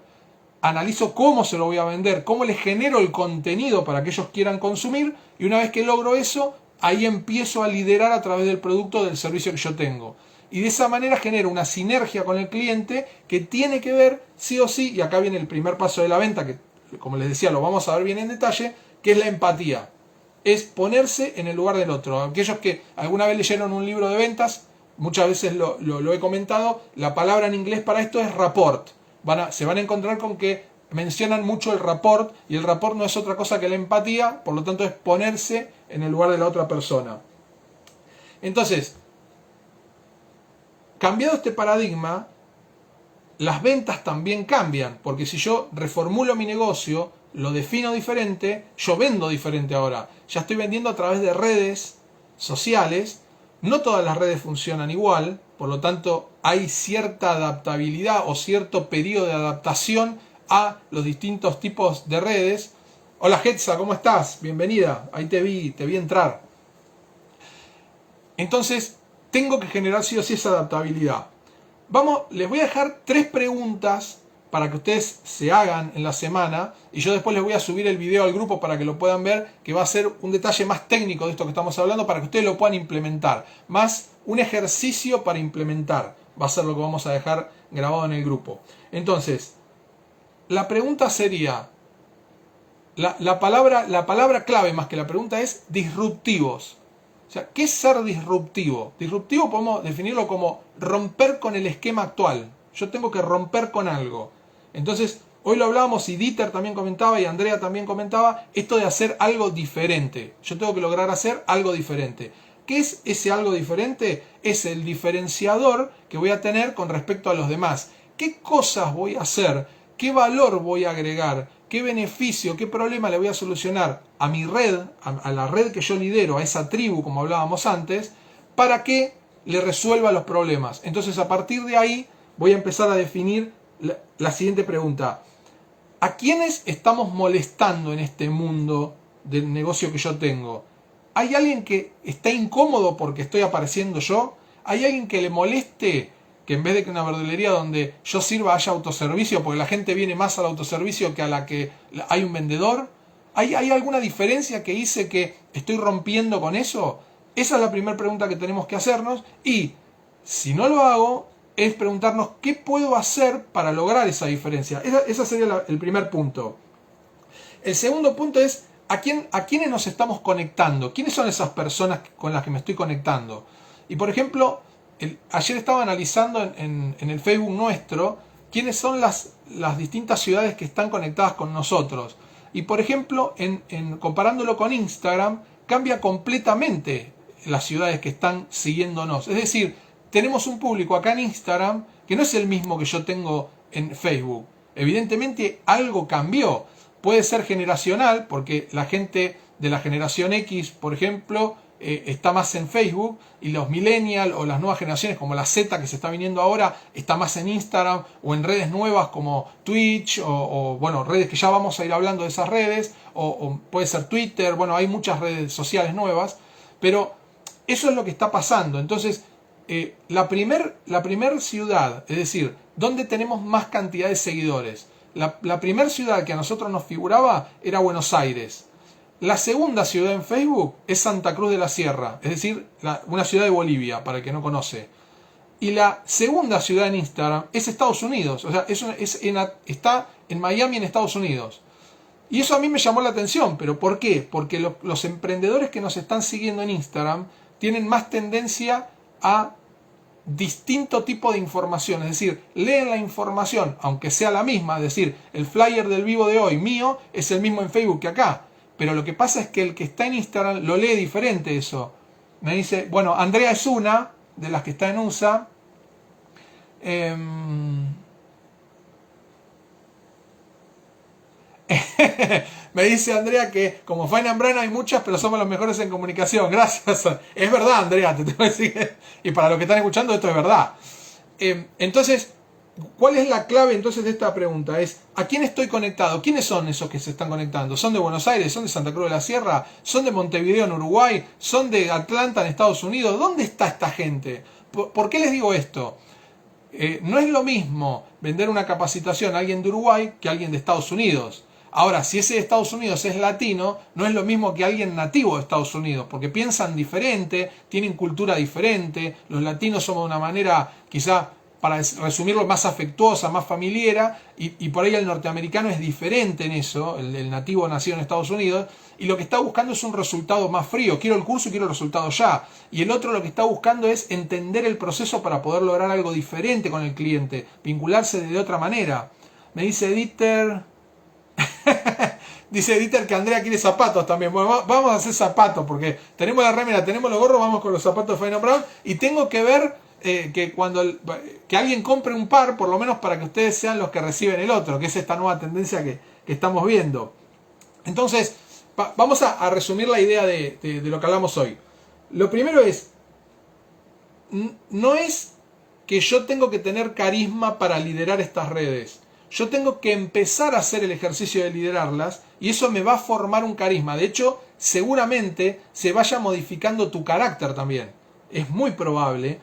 analizo cómo se lo voy a vender, cómo les genero el contenido para que ellos quieran consumir y una vez que logro eso, ahí empiezo a liderar a través del producto o del servicio que yo tengo. Y de esa manera genero una sinergia con el cliente que tiene que ver, sí o sí, y acá viene el primer paso de la venta, que como les decía lo vamos a ver bien en detalle, que es la empatía. Es ponerse en el lugar del otro. Aquellos que alguna vez leyeron un libro de ventas, muchas veces lo he comentado, la palabra en inglés para esto es rapport. Se van a encontrar con que mencionan mucho el rapport, y el rapport no es otra cosa que la empatía, por lo tanto es ponerse en el lugar de la otra persona. Entonces, cambiado este paradigma, las ventas también cambian, porque si yo reformulo mi negocio, lo defino diferente, yo vendo diferente ahora. Ya estoy vendiendo a través de redes sociales, no todas las redes funcionan igual, por lo tanto hay cierta adaptabilidad o cierto periodo de adaptación a los distintos tipos de redes. Hola Hetza, ¿cómo estás? Bienvenida, ahí te vi entrar. Entonces, tengo que generar sí o sí esa adaptabilidad. Les voy a dejar 3 preguntas para que ustedes se hagan en la semana y yo después les voy a subir el video al grupo para que lo puedan ver, que va a ser un detalle más técnico de esto que estamos hablando para que ustedes lo puedan implementar, más un ejercicio para implementar. Va a ser lo que vamos a dejar grabado en el grupo. Entonces, la pregunta sería, la palabra clave más que la pregunta es disruptivos. O sea, ¿qué es ser disruptivo? Disruptivo podemos definirlo como romper con el esquema actual. Yo tengo que romper con algo. Entonces, hoy lo hablábamos y Dieter también comentaba y Andrea también comentaba esto de hacer algo diferente. Yo tengo que lograr hacer algo diferente. ¿Qué es ese algo diferente? Es el diferenciador que voy a tener con respecto a los demás. ¿Qué cosas voy a hacer? ¿Qué valor voy a agregar? ¿Qué beneficio, qué problema le voy a solucionar a mi red, a la red que yo lidero, a esa tribu, como hablábamos antes, para que le resuelva los problemas? Entonces, a partir de ahí, voy a empezar a definir la siguiente pregunta. ¿A quiénes estamos molestando en este mundo del negocio que yo tengo? ¿Hay alguien que está incómodo porque estoy apareciendo yo? ¿Hay alguien que le moleste que en vez de que una verdulería donde yo sirva haya autoservicio, porque la gente viene más al autoservicio que a la que hay un vendedor? ¿Hay alguna diferencia que hice que estoy rompiendo con eso? Esa es la primera pregunta que tenemos que hacernos, y si no lo hago, es preguntarnos qué puedo hacer para lograr esa diferencia. Ese sería el primer punto. El segundo punto es a quiénes nos estamos conectando. ¿Quiénes son esas personas con las que me estoy conectando? Y por ejemplo, ayer estaba analizando en el Facebook nuestro quiénes son las distintas ciudades que están conectadas con nosotros. Y por ejemplo, comparándolo con Instagram, cambia completamente las ciudades que están siguiéndonos. Es decir, tenemos un público acá en Instagram que no es el mismo que yo tengo en Facebook. Evidentemente algo cambió. Puede ser generacional, porque la gente de la generación X, por ejemplo, está más en Facebook, y los millennials o las nuevas generaciones como la Z que se está viniendo ahora está más en Instagram o en redes nuevas como Twitch o bueno, redes que ya vamos a ir hablando de esas redes, o puede ser Twitter. Bueno, hay muchas redes sociales nuevas, pero eso es lo que está pasando. Entonces, la primer ciudad, es decir, ¿dónde tenemos más cantidad de seguidores? La primera ciudad que a nosotros nos figuraba era Buenos Aires. La segunda ciudad en Facebook es Santa Cruz de la Sierra, es decir, una ciudad de Bolivia, para el que no conoce. Y la segunda ciudad en Instagram es Estados Unidos, o sea, está en Miami, en Estados Unidos. Y eso a mí me llamó la atención, ¿pero por qué? Porque los emprendedores que nos están siguiendo en Instagram tienen más tendencia a distinto tipo de información, es decir, leen la información, aunque sea la misma, es decir, el flyer del vivo de hoy mío es el mismo en Facebook que acá, pero lo que pasa es que el que está en Instagram lo lee diferente eso. Me dice, bueno, Andrea es una de las que está en USA. Me dice Andrea que como Fine and Brand hay muchas, pero somos los mejores en comunicación. Gracias. Es verdad, Andrea, te tengo que decir. Y para los que están escuchando, esto es verdad. Entonces, ¿cuál es la clave entonces de esta pregunta? Es, ¿a quién estoy conectado? ¿Quiénes son esos que se están conectando? ¿Son de Buenos Aires? ¿Son de Santa Cruz de la Sierra? ¿Son de Montevideo en Uruguay? ¿Son de Atlanta en Estados Unidos? ¿Dónde está esta gente? ¿Por qué les digo esto? No es lo mismo vender una capacitación a alguien de Uruguay que a alguien de Estados Unidos. Ahora, si ese de Estados Unidos es latino, no es lo mismo que alguien nativo de Estados Unidos, porque piensan diferente, tienen cultura diferente. Los latinos somos de una manera, quizá, para resumirlo, más afectuosa, más familiar, y por ahí el norteamericano es diferente en eso, el nativo nacido en Estados Unidos, y lo que está buscando es un resultado más frío. Quiero el curso y quiero el resultado ya. Y el otro lo que está buscando es entender el proceso para poder lograr algo diferente con el cliente, vincularse de otra manera. Me dice Dieter... Dice Dieter que Andrea quiere zapatos también. Bueno, vamos a hacer zapatos porque tenemos la remera, tenemos los gorros, vamos con los zapatos de Fine and Brown. Y tengo que ver que alguien compre un par, por lo menos para que ustedes sean los que reciben el otro, que es esta nueva tendencia que estamos viendo. Entonces, vamos a resumir la idea de lo que hablamos hoy. Lo primero es, no es que yo tengo que tener carisma para liderar estas redes. yo tengo que empezar a hacer el ejercicio de liderarlas y eso me va a formar un carisma. De hecho, seguramente se vaya modificando tu carácter también. Es muy probable.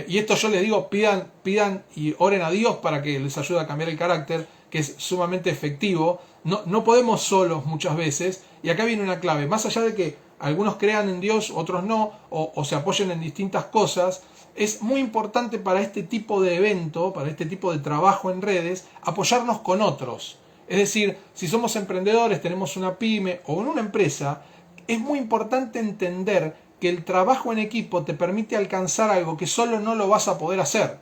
Y esto yo les digo, pidan y oren a Dios para que les ayude a cambiar el carácter, que es sumamente efectivo. No podemos solos muchas veces. Y acá viene una clave. Más allá de que algunos crean en Dios, otros no, o se apoyen en distintas cosas, es muy importante para este tipo de evento, para este tipo de trabajo en redes, apoyarnos con otros. Es decir, si somos emprendedores, tenemos una pyme o en una empresa, es muy importante entender que el trabajo en equipo te permite alcanzar algo que solo no lo vas a poder hacer.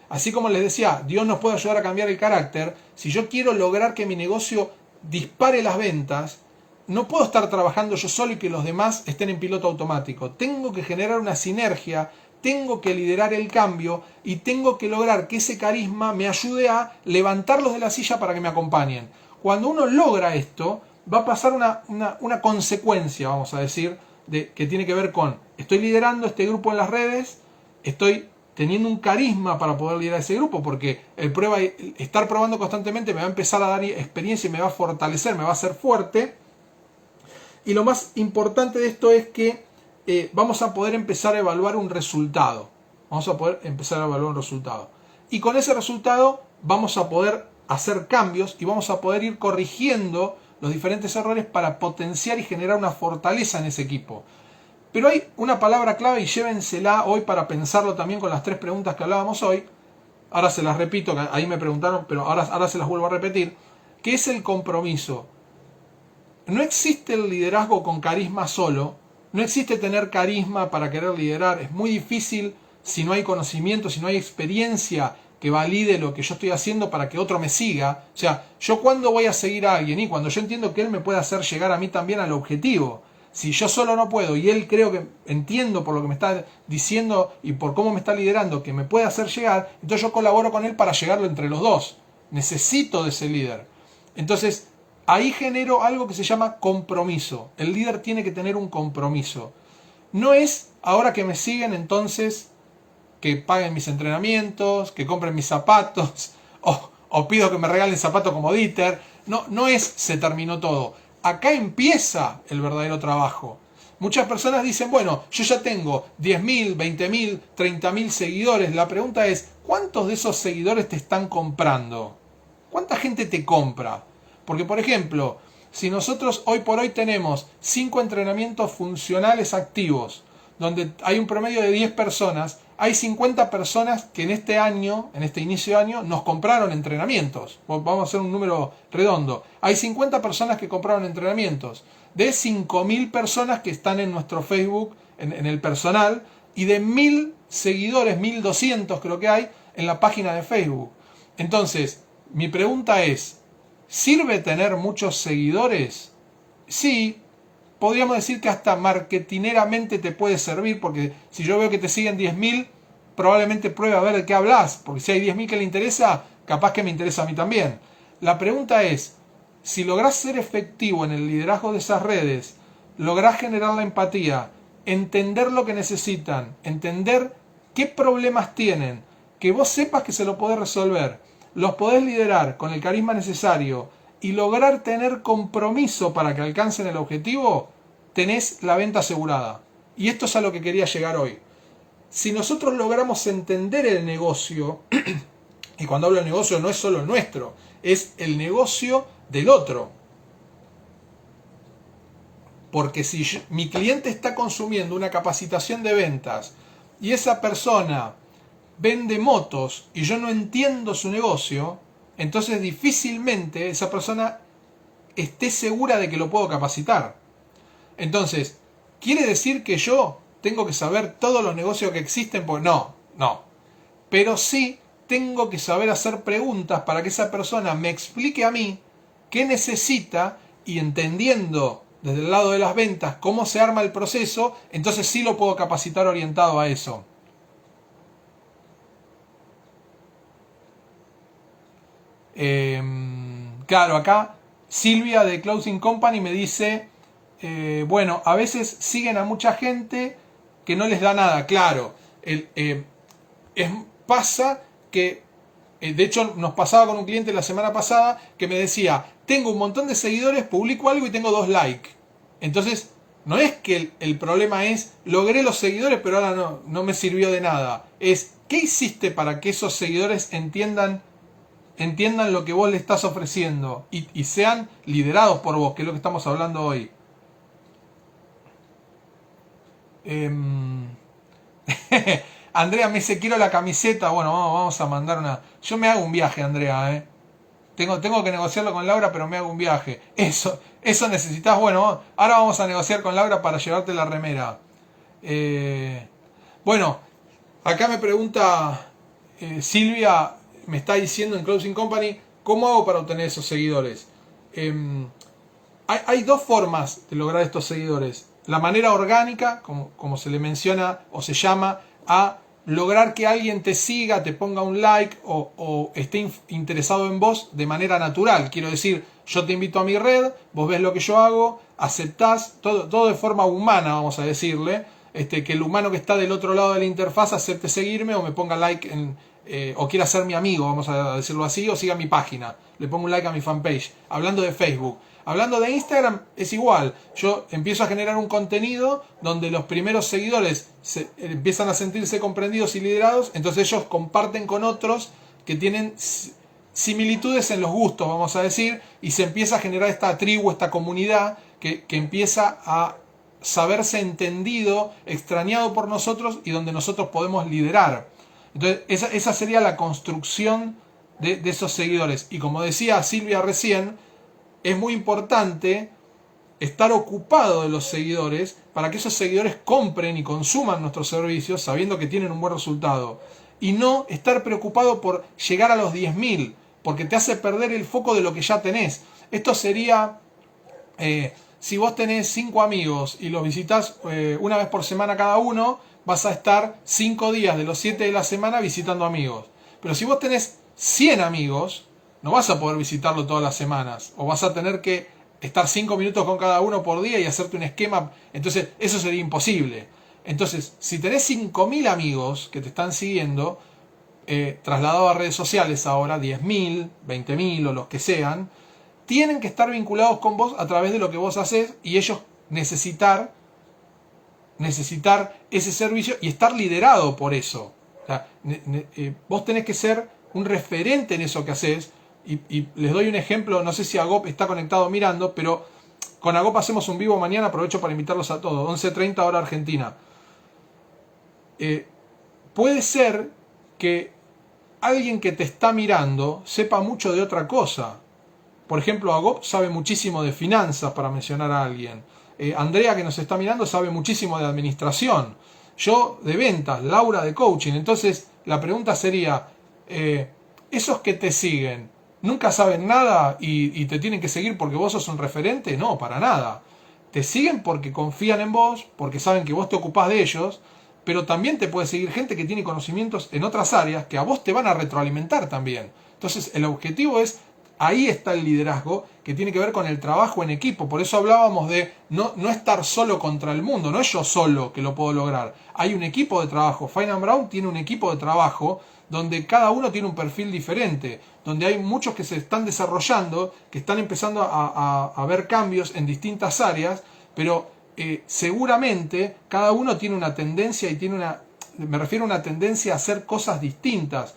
Así como les decía, Dios nos puede ayudar a cambiar el carácter. Si yo quiero lograr que mi negocio dispare las ventas, no puedo estar trabajando yo solo y que los demás estén en piloto automático. Tengo que generar una sinergia, tengo que liderar el cambio y tengo que lograr que ese carisma me ayude a levantarlos de la silla para que me acompañen. Cuando uno logra esto, va a pasar una consecuencia, vamos a decir, que tiene que ver con: estoy liderando este grupo en las redes, estoy teniendo un carisma para poder liderar ese grupo, porque estar probando constantemente me va a empezar a dar experiencia y me va a fortalecer, me va a hacer fuerte. Y lo más importante de esto es que vamos a poder empezar a evaluar un resultado. Vamos a poder empezar a evaluar un resultado. Y con ese resultado vamos a poder hacer cambios y vamos a poder ir corrigiendo los diferentes errores para potenciar y generar una fortaleza en ese equipo. Pero hay una palabra clave y llévensela hoy para pensarlo también con las 3 preguntas que hablábamos hoy. Ahora se las repito, que ahí me preguntaron, pero ahora se las vuelvo a repetir. ¿Qué es el compromiso? No existe el liderazgo con carisma solo. No existe tener carisma para querer liderar. Es muy difícil si no hay conocimiento, si no hay experiencia que valide lo que yo estoy haciendo para que otro me siga. O sea, yo cuando voy a seguir a alguien y cuando yo entiendo que él me puede hacer llegar a mí también al objetivo. Si yo solo no puedo y él creo que entiendo por lo que me está diciendo y por cómo me está liderando que me puede hacer llegar, entonces yo colaboro con él para llegarlo entre los dos. Necesito de ese líder. Entonces, ahí genero algo que se llama compromiso. El líder tiene que tener un compromiso. No es ahora que me siguen entonces que paguen mis entrenamientos, que compren mis zapatos, o pido que me regalen zapatos como Dieter. No es se terminó todo. Acá empieza el verdadero trabajo. Muchas personas dicen, bueno, yo ya tengo 10.000, 20.000, 30.000 seguidores. La pregunta es, ¿cuántos de esos seguidores te están comprando? ¿Cuánta gente te compra? Porque, por ejemplo, si nosotros hoy por hoy tenemos 5 entrenamientos funcionales activos, donde hay un promedio de 10 personas, hay 50 personas que en este año, en este inicio de año, nos compraron entrenamientos. Vamos a hacer un número redondo. Hay 50 personas que compraron entrenamientos. De 5.000 personas que están en nuestro Facebook, en el personal, y de 1.000 seguidores, 1.200 creo que hay, en la página de Facebook. Entonces, mi pregunta es, ¿sirve tener muchos seguidores? Sí. Podríamos decir que hasta marketineramente te puede servir, porque si yo veo que te siguen 10.000, probablemente pruebe a ver de qué hablas, porque si hay 10.000 que le interesa, capaz que me interesa a mí también. La pregunta es, si lográs ser efectivo en el liderazgo de esas redes, lográs generar la empatía, entender lo que necesitan, entender qué problemas tienen, que vos sepas que se lo podés resolver, los podés liderar con el carisma necesario, y lograr tener compromiso para que alcancen el objetivo, tenés la venta asegurada. Y esto es a lo que quería llegar hoy. Si nosotros logramos entender el negocio, y cuando hablo de negocio no es solo el nuestro, es el negocio del otro. Porque si mi cliente está consumiendo una capacitación de ventas y esa persona vende motos y yo no entiendo su negocio, entonces difícilmente esa persona esté segura de que lo puedo capacitar. Entonces, ¿quiere decir que yo tengo que saber todos los negocios que existen? Pues no. Pero sí tengo que saber hacer preguntas para que esa persona me explique a mí qué necesita y entendiendo desde el lado de las ventas cómo se arma el proceso, entonces sí lo puedo capacitar orientado a eso. Claro, acá Silvia de Closing Company me dice, bueno, a veces siguen a mucha gente que no les da nada. Claro, pasa que De hecho, nos pasaba con un cliente la semana pasada que me decía, tengo un montón de seguidores, publico algo y tengo 2 likes. Entonces, no es que el problema es, logré los seguidores, pero ahora no me sirvió de nada. Es, ¿qué hiciste para que esos seguidores entiendan lo que vos le estás ofreciendo y sean liderados por vos, que es lo que estamos hablando hoy? Andrea me dice, quiero la camiseta. Bueno, vamos a mandar una. Yo me hago un viaje, Andrea, Tengo que negociarlo con Laura, pero me hago un viaje. Eso necesitas. Bueno, ahora vamos a negociar con Laura para llevarte la remera. Bueno, acá me pregunta Silvia, me está diciendo en Closing Company, ¿cómo hago para obtener esos seguidores? Hay 2 formas de lograr estos seguidores. La manera orgánica, como se le menciona o se llama, a lograr que alguien te siga, te ponga un like o esté interesado en vos de manera natural. Quiero decir, yo te invito a mi red, vos ves lo que yo hago, aceptás, todo de forma humana, vamos a decirle, que el humano que está del otro lado de la interfaz acepte seguirme o me ponga like o quiera ser mi amigo, vamos a decirlo así, o siga mi página, le pongo un like a mi fanpage. Hablando de Facebook. Hablando de Instagram es igual, yo empiezo a generar un contenido donde los primeros seguidores empiezan a sentirse comprendidos y liderados, entonces ellos comparten con otros que tienen similitudes en los gustos, vamos a decir, y se empieza a generar esta tribu, esta comunidad que empieza a saberse entendido, extrañado por nosotros y donde nosotros podemos liderar. Entonces esa sería la construcción de esos seguidores. Y como decía Silvia recién, es muy importante estar ocupado de los seguidores para que esos seguidores compren y consuman nuestros servicios sabiendo que tienen un buen resultado. Y no estar preocupado por llegar a los 10.000, porque te hace perder el foco de lo que ya tenés. Esto sería, si vos tenés 5 amigos y los visitas una vez por semana cada uno, vas a estar 5 días de los 7 de la semana visitando amigos. Pero si vos tenés 100 amigos, no vas a poder visitarlo todas las semanas, o vas a tener que estar 5 minutos con cada uno por día y hacerte un esquema. Entonces eso sería imposible. Entonces, si tenés 5.000 amigos que te están siguiendo, trasladado a redes sociales ahora, 10.000, 20.000 o los que sean, tienen que estar vinculados con vos a través de lo que vos haces y ellos necesitar ese servicio y estar liderado por eso. O sea, vos tenés que ser un referente en eso que haces. Y les doy un ejemplo, no sé si Agop está conectado mirando, pero con Agop hacemos un vivo mañana, aprovecho para invitarlos a todos, 11:30 hora Argentina. Puede ser que alguien que te está mirando sepa mucho de otra cosa. Por ejemplo, Agop sabe muchísimo de finanzas, para mencionar a alguien. Andrea, que nos está mirando, sabe muchísimo de administración. Yo de ventas, Laura de coaching. Entonces, la pregunta sería, esos que te siguen, ¿nunca saben nada y te tienen que seguir porque vos sos un referente? No, para nada. Te siguen porque confían en vos, porque saben que vos te ocupás de ellos, pero también te puede seguir gente que tiene conocimientos en otras áreas que a vos te van a retroalimentar también. Entonces, el objetivo es, ahí está el liderazgo, que tiene que ver con el trabajo en equipo. Por eso hablábamos de no estar solo contra el mundo, no es yo solo que lo puedo lograr. Hay un equipo de trabajo. Fine & Brown tiene un equipo de trabajo donde cada uno tiene un perfil diferente, donde hay muchos que se están desarrollando, que están empezando a ver cambios en distintas áreas, pero seguramente cada uno tiene una tendencia y me refiero a una tendencia a hacer cosas distintas.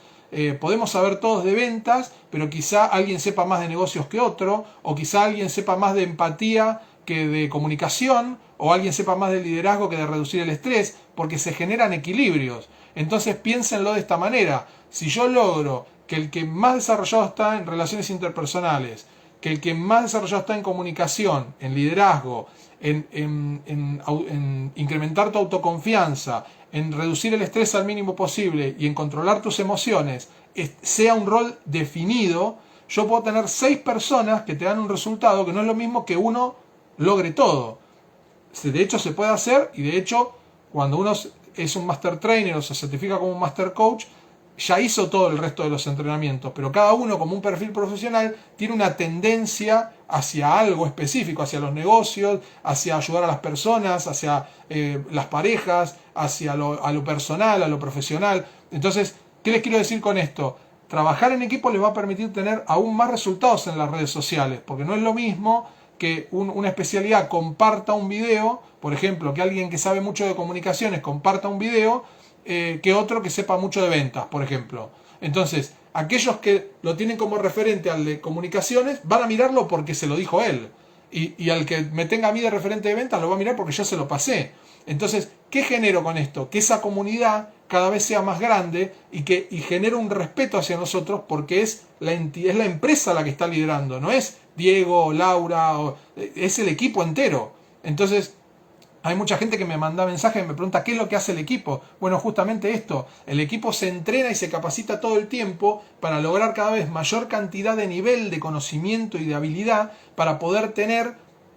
Podemos saber todos de ventas, pero quizá alguien sepa más de negocios que otro, o quizá alguien sepa más de empatía que de comunicación, o alguien sepa más de liderazgo que de reducir el estrés, porque se generan equilibrios. Entonces piénsenlo de esta manera: si yo logro que el que más desarrollado está en relaciones interpersonales, que el que más desarrollado está en comunicación, en liderazgo, en incrementar tu autoconfianza, en reducir el estrés al mínimo posible y en controlar tus emociones, sea un rol definido, yo puedo tener 6 personas que te dan un resultado que no es lo mismo que uno logre todo. De hecho se puede hacer, y de hecho cuando uno es un Master Trainer o se certifica como un Master Coach, ya hizo todo el resto de los entrenamientos, pero cada uno, como un perfil profesional, tiene una tendencia hacia algo específico, hacia los negocios, hacia ayudar a las personas, hacia las parejas, hacia a lo personal, a lo profesional. Entonces, ¿qué les quiero decir con esto? trabajar en equipo les va a permitir tener aún más resultados en las redes sociales, porque no es lo mismo que una especialidad comparta un video, por ejemplo, que alguien que sabe mucho de comunicaciones comparta un video, que otro que sepa mucho de ventas, por ejemplo. Entonces, aquellos que lo tienen como referente al de comunicaciones van a mirarlo porque se lo dijo él. Y al que me tenga a mí de referente de ventas lo va a mirar porque yo se lo pasé. Entonces, ¿qué genero con esto? Que esa comunidad cada vez sea más grande y genere un respeto hacia nosotros porque es la empresa la que está liderando, no es Diego, Laura, es el equipo entero. Entonces, hay mucha gente que me manda mensajes y me pregunta ¿qué es lo que hace el equipo? Bueno, justamente esto, el equipo se entrena y se capacita todo el tiempo para lograr cada vez mayor cantidad de nivel de conocimiento y de habilidad para poder tener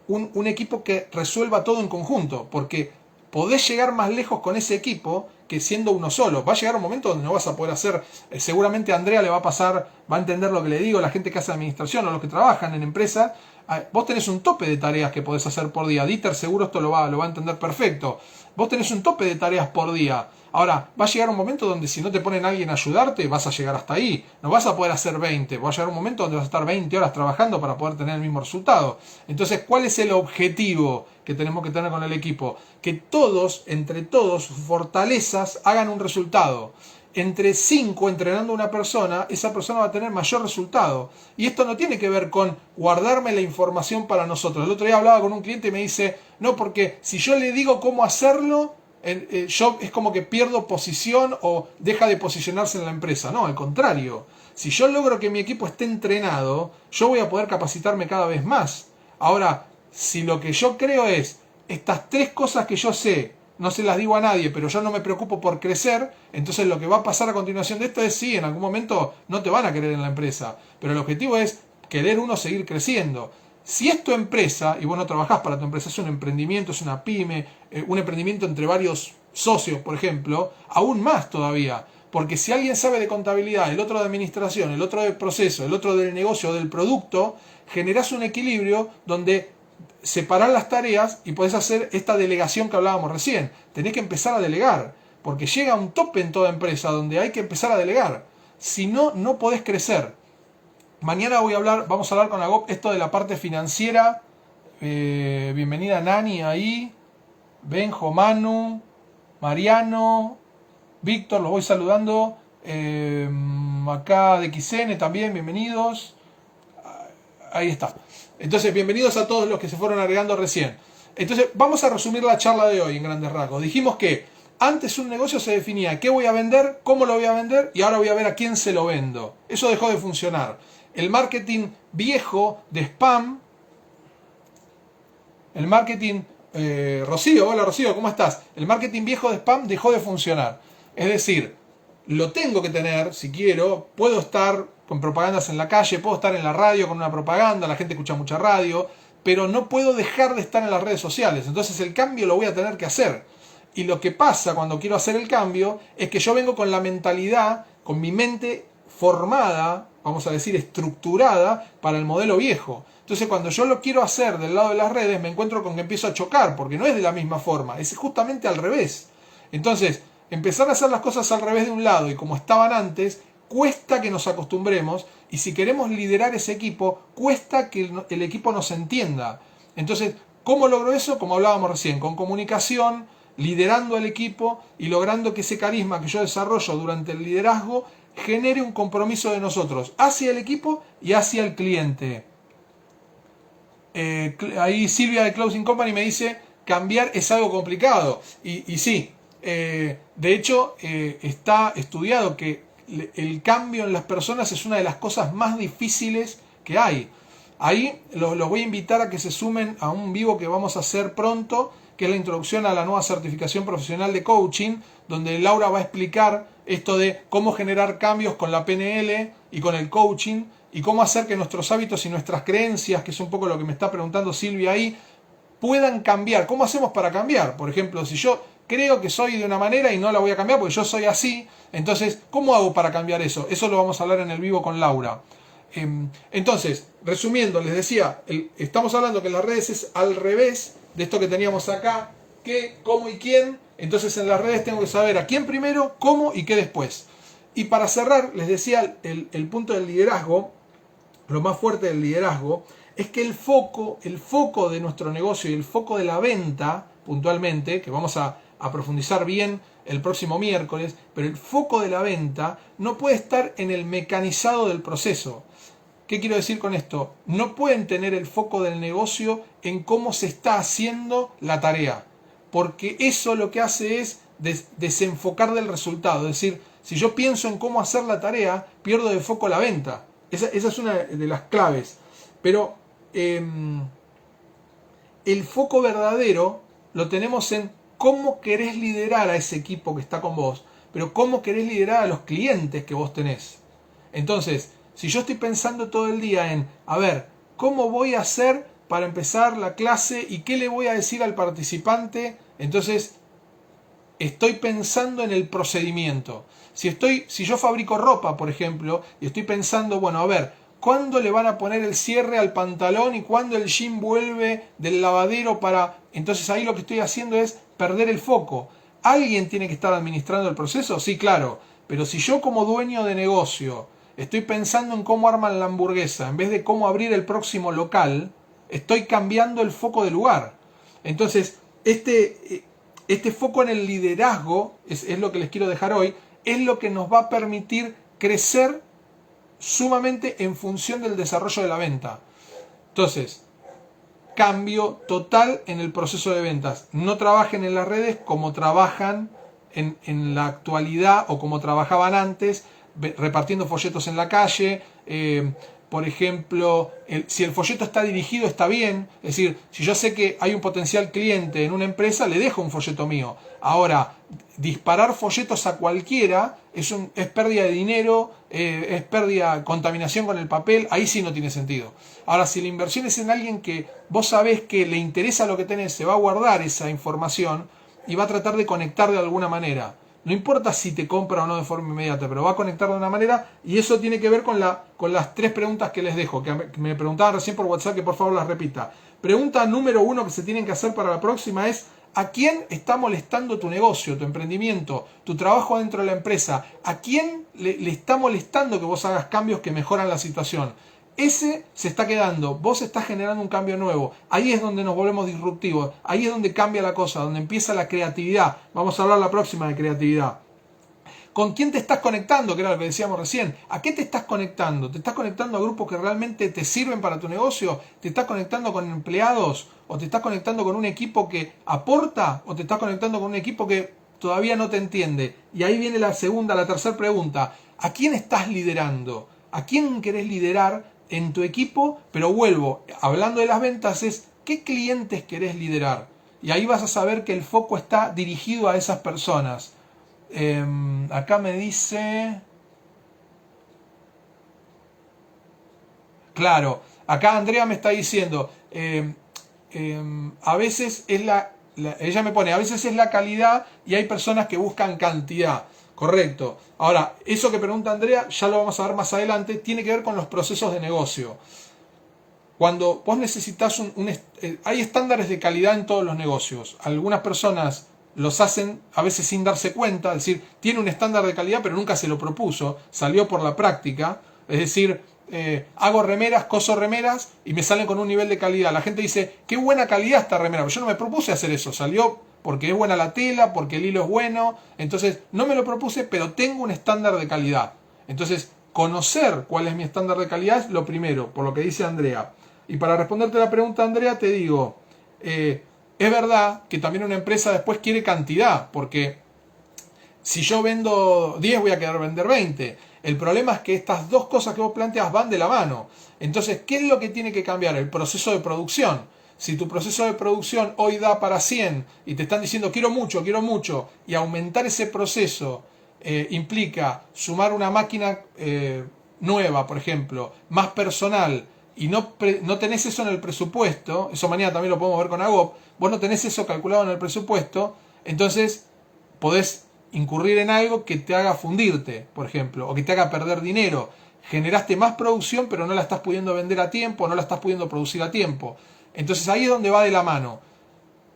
un equipo que resuelva todo en conjunto, porque podés llegar más lejos con ese equipo que siendo uno solo. Va a llegar un momento donde no vas a poder hacer, seguramente a Andrea le va a pasar, va a entender lo que le digo, la gente que hace administración o los que trabajan en empresas. Vos tenés un tope de tareas que podés hacer por día. Dieter seguro esto lo va a entender perfecto. Vos tenés un tope de tareas por día. Ahora, va a llegar un momento donde si no te ponen a alguien a ayudarte, vas a llegar hasta ahí. No vas a poder hacer 20. Va a llegar un momento donde vas a estar 20 horas trabajando para poder tener el mismo resultado. Entonces, ¿cuál es el objetivo que tenemos que tener con el equipo? Que todos, entre todos, sus fortalezas hagan un resultado. Entre 5 entrenando a una persona, esa persona va a tener mayor resultado. Y esto no tiene que ver con guardarme la información para nosotros. El otro día hablaba con un cliente y me dice, no, porque si yo le digo cómo hacerlo, yo es como que pierdo posición o deja de posicionarse en la empresa. No, al contrario. Si yo logro que mi equipo esté entrenado, yo voy a poder capacitarme cada vez más. Ahora, si lo que yo creo es, estas 3 cosas que yo sé, no se las digo a nadie, pero yo no me preocupo por crecer, entonces lo que va a pasar a continuación de esto es, sí, en algún momento no te van a querer en la empresa, pero el objetivo es querer uno seguir creciendo. Si es tu empresa, y vos no trabajás para tu empresa, es un emprendimiento, es una pyme, un emprendimiento entre varios socios, por ejemplo, aún más todavía, porque si alguien sabe de contabilidad, el otro de administración, el otro de proceso, el otro del negocio o del producto, generás un equilibrio donde separar las tareas y podés hacer esta delegación que hablábamos recién. Tenés que empezar a delegar, porque llega un tope en toda empresa donde hay que empezar a delegar. Si no, no podés crecer. Mañana vamos a hablar con Agop esto de la parte financiera. Bienvenida Nani ahí, Benjo, Manu, Mariano, Víctor, los voy saludando. Acá de XN también, bienvenidos. Ahí está. Entonces, bienvenidos a todos los que se fueron agregando recién. Entonces, vamos a resumir la charla de hoy en grandes rasgos. Dijimos que antes un negocio se definía qué voy a vender, cómo lo voy a vender y ahora voy a ver a quién se lo vendo. Eso dejó de funcionar. El marketing viejo de spam, el marketing... Rocío, hola Rocío, ¿cómo estás? El marketing viejo de spam dejó de funcionar. Es decir, lo tengo que tener si quiero, puedo estar con propagandas en la calle, puedo estar en la radio con una propaganda, la gente escucha mucha radio, pero no puedo dejar de estar en las redes sociales. Entonces el cambio lo voy a tener que hacer. Y lo que pasa cuando quiero hacer el cambio es que yo vengo con la mentalidad, con mi mente formada, vamos a decir estructurada para el modelo viejo. Entonces cuando yo lo quiero hacer del lado de las redes me encuentro con que empiezo a chocar, porque no es de la misma forma, es justamente al revés. Entonces, empezar a hacer las cosas al revés de un lado y como estaban antes, cuesta que nos acostumbremos, y si queremos liderar ese equipo, cuesta que el equipo nos entienda. Entonces, ¿cómo logro eso? Como hablábamos recién, con comunicación, liderando al equipo y logrando que ese carisma que yo desarrollo durante el liderazgo genere un compromiso de nosotros hacia el equipo y hacia el cliente. Ahí Silvia de Closing Company me dice, cambiar es algo complicado. Y sí, de hecho está estudiado que el cambio en las personas es una de las cosas más difíciles que hay. Ahí los voy a invitar a que se sumen a un vivo que vamos a hacer pronto, que es la introducción a la nueva certificación profesional de coaching, donde Laura va a explicar esto de cómo generar cambios con la PNL y con el coaching, y cómo hacer que nuestros hábitos y nuestras creencias, que es un poco lo que me está preguntando Silvia ahí, puedan cambiar. ¿Cómo hacemos para cambiar? Por ejemplo, si yo creo que soy de una manera y no la voy a cambiar porque yo soy así, entonces, ¿cómo hago para cambiar eso? Eso lo vamos a hablar en el vivo con Laura. Entonces, resumiendo, les decía, estamos hablando que en las redes es al revés de esto que teníamos acá, qué, cómo y quién. Entonces en las redes tengo que saber a quién primero, cómo y qué después. Y para cerrar, les decía, el punto del liderazgo, lo más fuerte del liderazgo, es que el foco de nuestro negocio y el foco de la venta, puntualmente, que vamos a profundizar bien el próximo miércoles, pero el foco de la venta no puede estar en el mecanizado del proceso. ¿Qué quiero decir con esto? No pueden tener el foco del negocio en cómo se está haciendo la tarea, porque eso lo que hace es desenfocar del resultado. Es decir, si yo pienso en cómo hacer la tarea, pierdo de foco la venta. Esa es una de las claves. Pero el foco verdadero lo tenemos en cómo querés liderar a ese equipo que está con vos, pero cómo querés liderar a los clientes que vos tenés. Entonces, si yo estoy pensando todo el día en, a ver, ¿cómo voy a hacer para empezar la clase y qué le voy a decir al participante? Entonces, estoy pensando en el procedimiento. Si yo fabrico ropa, por ejemplo, y estoy pensando, bueno, a ver, ¿cuándo le van a poner el cierre al pantalón y cuándo el jean vuelve del lavadero para...? Entonces ahí lo que estoy haciendo es perder el foco. ¿Alguien tiene que estar administrando el proceso? Sí, claro. Pero si yo como dueño de negocio estoy pensando en cómo arman la hamburguesa en vez de cómo abrir el próximo local, estoy cambiando el foco de lugar. Entonces, este foco en el liderazgo, es lo que les quiero dejar hoy, es lo que nos va a permitir crecer sumamente en función del desarrollo de la venta. Entonces, cambio total en el proceso de ventas. No trabajen en las redes como trabajan en la actualidad o como trabajaban antes, repartiendo folletos en la calle. Por ejemplo, si el folleto está dirigido, está bien. Es decir, si yo sé que hay un potencial cliente en una empresa, le dejo un folleto mío. Ahora, disparar folletos a cualquiera es pérdida de dinero, es pérdida, contaminación con el papel, ahí sí no tiene sentido. Ahora, si la inversión es en alguien que vos sabés que le interesa lo que tenés, se va a guardar esa información y va a tratar de conectar de alguna manera. No importa si te compra o no de forma inmediata, pero va a conectar de una manera, y eso tiene que ver con las 3 preguntas que les dejo, que me preguntaban recién por WhatsApp, que por favor las repita. Pregunta número 1 que se tienen que hacer para la próxima es: ¿a quién está molestando tu negocio, tu emprendimiento, tu trabajo dentro de la empresa? ¿A quién le está molestando que vos hagas cambios que mejoran la situación? Ese se está quedando, vos estás generando un cambio nuevo. Ahí es donde nos volvemos disruptivos, ahí es donde cambia la cosa, donde empieza la creatividad. Vamos a hablar la próxima de creatividad. ¿Con quién te estás conectando? Que era lo que decíamos recién. ¿A qué te estás conectando? ¿Te estás conectando a grupos que realmente te sirven para tu negocio? ¿Te estás conectando con empleados? ¿O te estás conectando con un equipo que aporta? ¿O te estás conectando con un equipo que todavía no te entiende? Y ahí viene la tercera pregunta. ¿A quién estás liderando? ¿A quién querés liderar en tu equipo? Pero vuelvo, hablando de las ventas, es ¿qué clientes querés liderar? Y ahí vas a saber que el foco está dirigido a esas personas. Acá me dice... Claro, acá Andrea me está diciendo, a veces es ella me pone, a veces es la calidad y hay personas que buscan cantidad. Correcto. Ahora, eso que pregunta Andrea, ya lo vamos a ver más adelante, tiene que ver con los procesos de negocio. Cuando vos necesitas hay estándares de calidad en todos los negocios. Algunas personas los hacen a veces sin darse cuenta, es decir, tiene un estándar de calidad pero nunca se lo propuso, salió por la práctica, es decir, hago remeras, coso remeras y me salen con un nivel de calidad. La gente dice, qué buena calidad esta remera, pero yo no me propuse hacer eso, salió porque es buena la tela, porque el hilo es bueno, entonces no me lo propuse, pero tengo un estándar de calidad. Entonces, conocer cuál es mi estándar de calidad es lo primero, por lo que dice Andrea. Y para responderte la pregunta, Andrea, te digo, es verdad que también una empresa después quiere cantidad, porque si yo vendo 10 voy a querer vender 20. El problema es que estas dos cosas que vos planteas van de la mano. Entonces, ¿qué es lo que tiene que cambiar? El proceso de producción. Si tu proceso de producción hoy da para 100 y te están diciendo quiero mucho, y aumentar ese proceso implica sumar una máquina nueva, por ejemplo, más personal, y no tenés eso en el presupuesto, eso mañana también lo podemos ver con Agop, vos no tenés eso calculado en el presupuesto, entonces podés incurrir en algo que te haga fundirte, por ejemplo, o que te haga perder dinero. Generaste más producción pero no la estás pudiendo vender a tiempo, no la estás pudiendo producir a tiempo. Entonces ahí es donde va de la mano.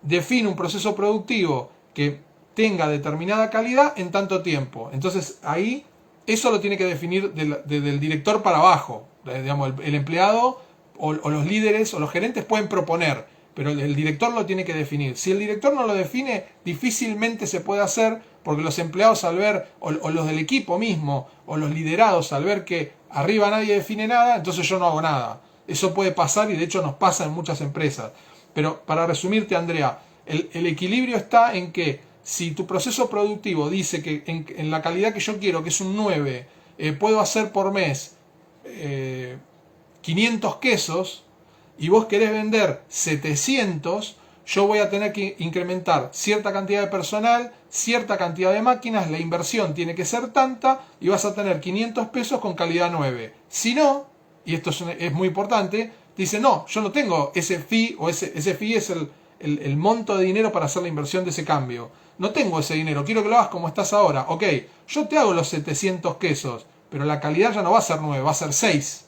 Define un proceso productivo que tenga determinada calidad en tanto tiempo. Entonces ahí eso lo tiene que definir del director para abajo. Digamos, el empleado o los líderes o los gerentes pueden proponer, pero el director lo tiene que definir. Si el director no lo define, difícilmente se puede hacer, porque los empleados al ver, o los del equipo mismo, o los liderados al ver que arriba nadie define nada, entonces yo no hago nada. Eso puede pasar y de hecho nos pasa en muchas empresas. Pero para resumirte, Andrea, el equilibrio está en que si tu proceso productivo dice que en la calidad que yo quiero, que es un 9, puedo hacer por mes 500 quesos y vos querés vender 700, yo voy a tener que incrementar cierta cantidad de personal, cierta cantidad de máquinas, la inversión tiene que ser tanta y vas a tener 500 pesos con calidad 9. Si no, y esto es muy importante, dice no, yo no tengo ese fee, o ese fee es el monto de dinero para hacer la inversión de ese cambio. No tengo ese dinero, quiero que lo hagas como estás ahora. Ok, yo te hago los 700 quesos, pero la calidad ya no va a ser 9, va a ser 6.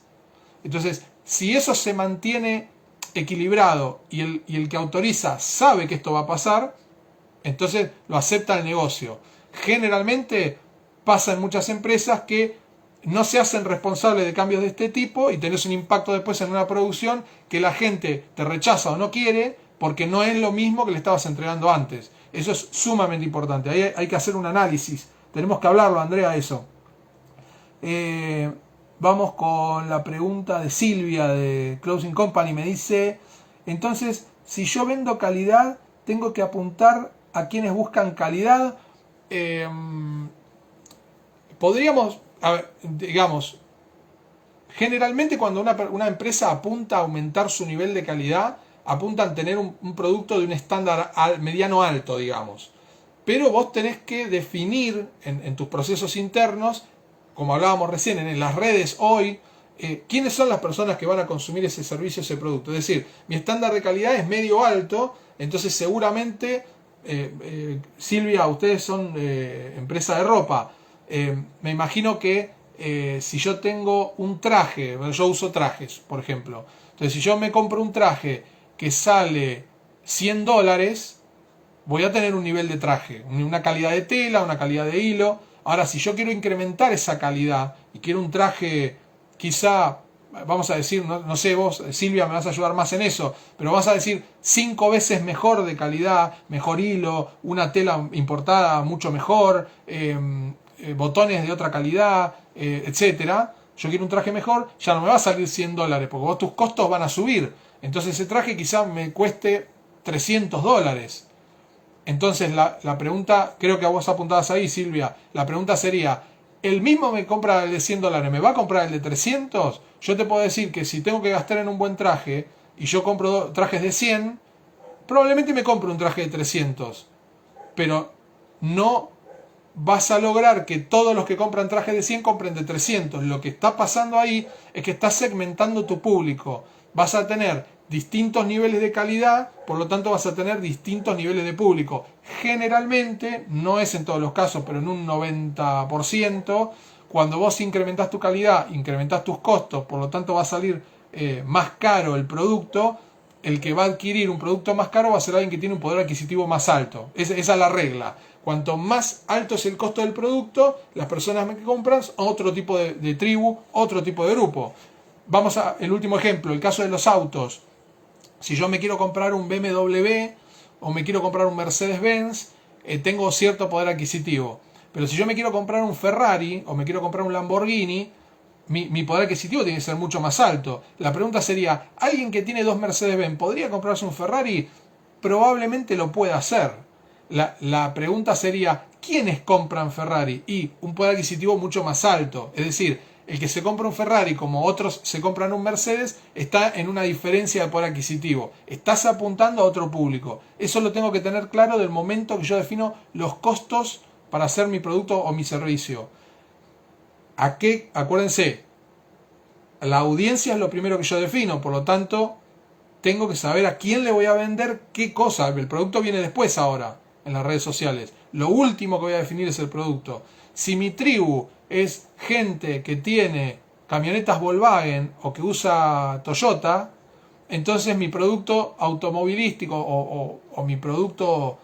Entonces, si eso se mantiene equilibrado y el que autoriza sabe que esto va a pasar, entonces lo acepta el negocio. Generalmente pasa en muchas empresas que no se hacen responsables de cambios de este tipo y tenés un impacto después en una producción que la gente te rechaza o no quiere porque no es lo mismo que le estabas entregando antes. Eso es sumamente importante. Ahí hay que hacer un análisis. Tenemos que hablarlo, Andrea, eso. Vamos con la pregunta de Silvia de Closing Company. Me dice, entonces, si yo vendo calidad, tengo que apuntar a quienes buscan calidad. Podríamos, a ver, digamos, generalmente cuando una empresa apunta a aumentar su nivel de calidad, apunta a tener un producto de un estándar mediano alto, digamos. Pero vos tenés que definir en tus procesos internos, como hablábamos recién, en las redes hoy, quiénes son las personas que van a consumir ese servicio, ese producto. Es decir, mi estándar de calidad es medio alto, entonces seguramente, Silvia, ustedes son empresa de ropa. Me imagino que si yo tengo un traje, yo uso trajes, por ejemplo. Entonces, si yo me compro un traje que sale $100, voy a tener un nivel de traje, una calidad de tela, una calidad de hilo. Ahora, si yo quiero incrementar esa calidad y quiero un traje, quizá, vamos a decir, no sé, vos, Silvia, me vas a ayudar más en eso, pero vas a decir 5 veces mejor de calidad, mejor hilo, una tela importada mucho mejor, botones de otra calidad, etcétera. Yo quiero un traje mejor, ya no me va a salir $100, porque vos tus costos van a subir. Entonces ese traje quizá me cueste $300. Entonces la pregunta, creo que a vos apuntabas ahí, Silvia, la pregunta sería, ¿el mismo me compra el de $100? ¿Me va a comprar el de 300? Yo te puedo decir que si tengo que gastar en un buen traje y yo compro trajes de 100, probablemente me compre un traje de 300. Pero no vas a lograr que todos los que compran trajes de 100 compren de 300. Lo que está pasando ahí es que estás segmentando tu público. Vas a tener distintos niveles de calidad, por lo tanto vas a tener distintos niveles de público. Generalmente, no es en todos los casos, pero en un 90%, cuando vos incrementás tu calidad, incrementás tus costos, por lo tanto va a salir más caro el producto, el que va a adquirir un producto más caro va a ser alguien que tiene un poder adquisitivo más alto. Esa es la regla. Cuanto más alto es el costo del producto, las personas que compran otro tipo de tribu, otro tipo de grupo. Vamos a el último ejemplo, el caso de los autos. Si yo me quiero comprar un BMW o me quiero comprar un Mercedes-Benz, tengo cierto poder adquisitivo. Pero si yo me quiero comprar un Ferrari o me quiero comprar un Lamborghini, mi poder adquisitivo tiene que ser mucho más alto. La pregunta sería, ¿alguien que tiene 2 Mercedes-Benz podría comprarse un Ferrari? Probablemente lo pueda hacer. La pregunta sería, ¿quiénes compran Ferrari? Y un poder adquisitivo mucho más alto. Es decir, el que se compra un Ferrari como otros se compran un Mercedes está en una diferencia de poder adquisitivo. Estás apuntando a otro público. Eso lo tengo que tener claro del momento que yo defino los costos para hacer mi producto o mi servicio. Acuérdense, la audiencia es lo primero que yo defino, por lo tanto tengo que saber a quién le voy a vender qué cosa. El producto viene después ahora en las redes sociales. Lo último que voy a definir es el producto. Si mi tribu es gente que tiene camionetas Volkswagen o que usa Toyota, entonces mi producto automovilístico o mi producto,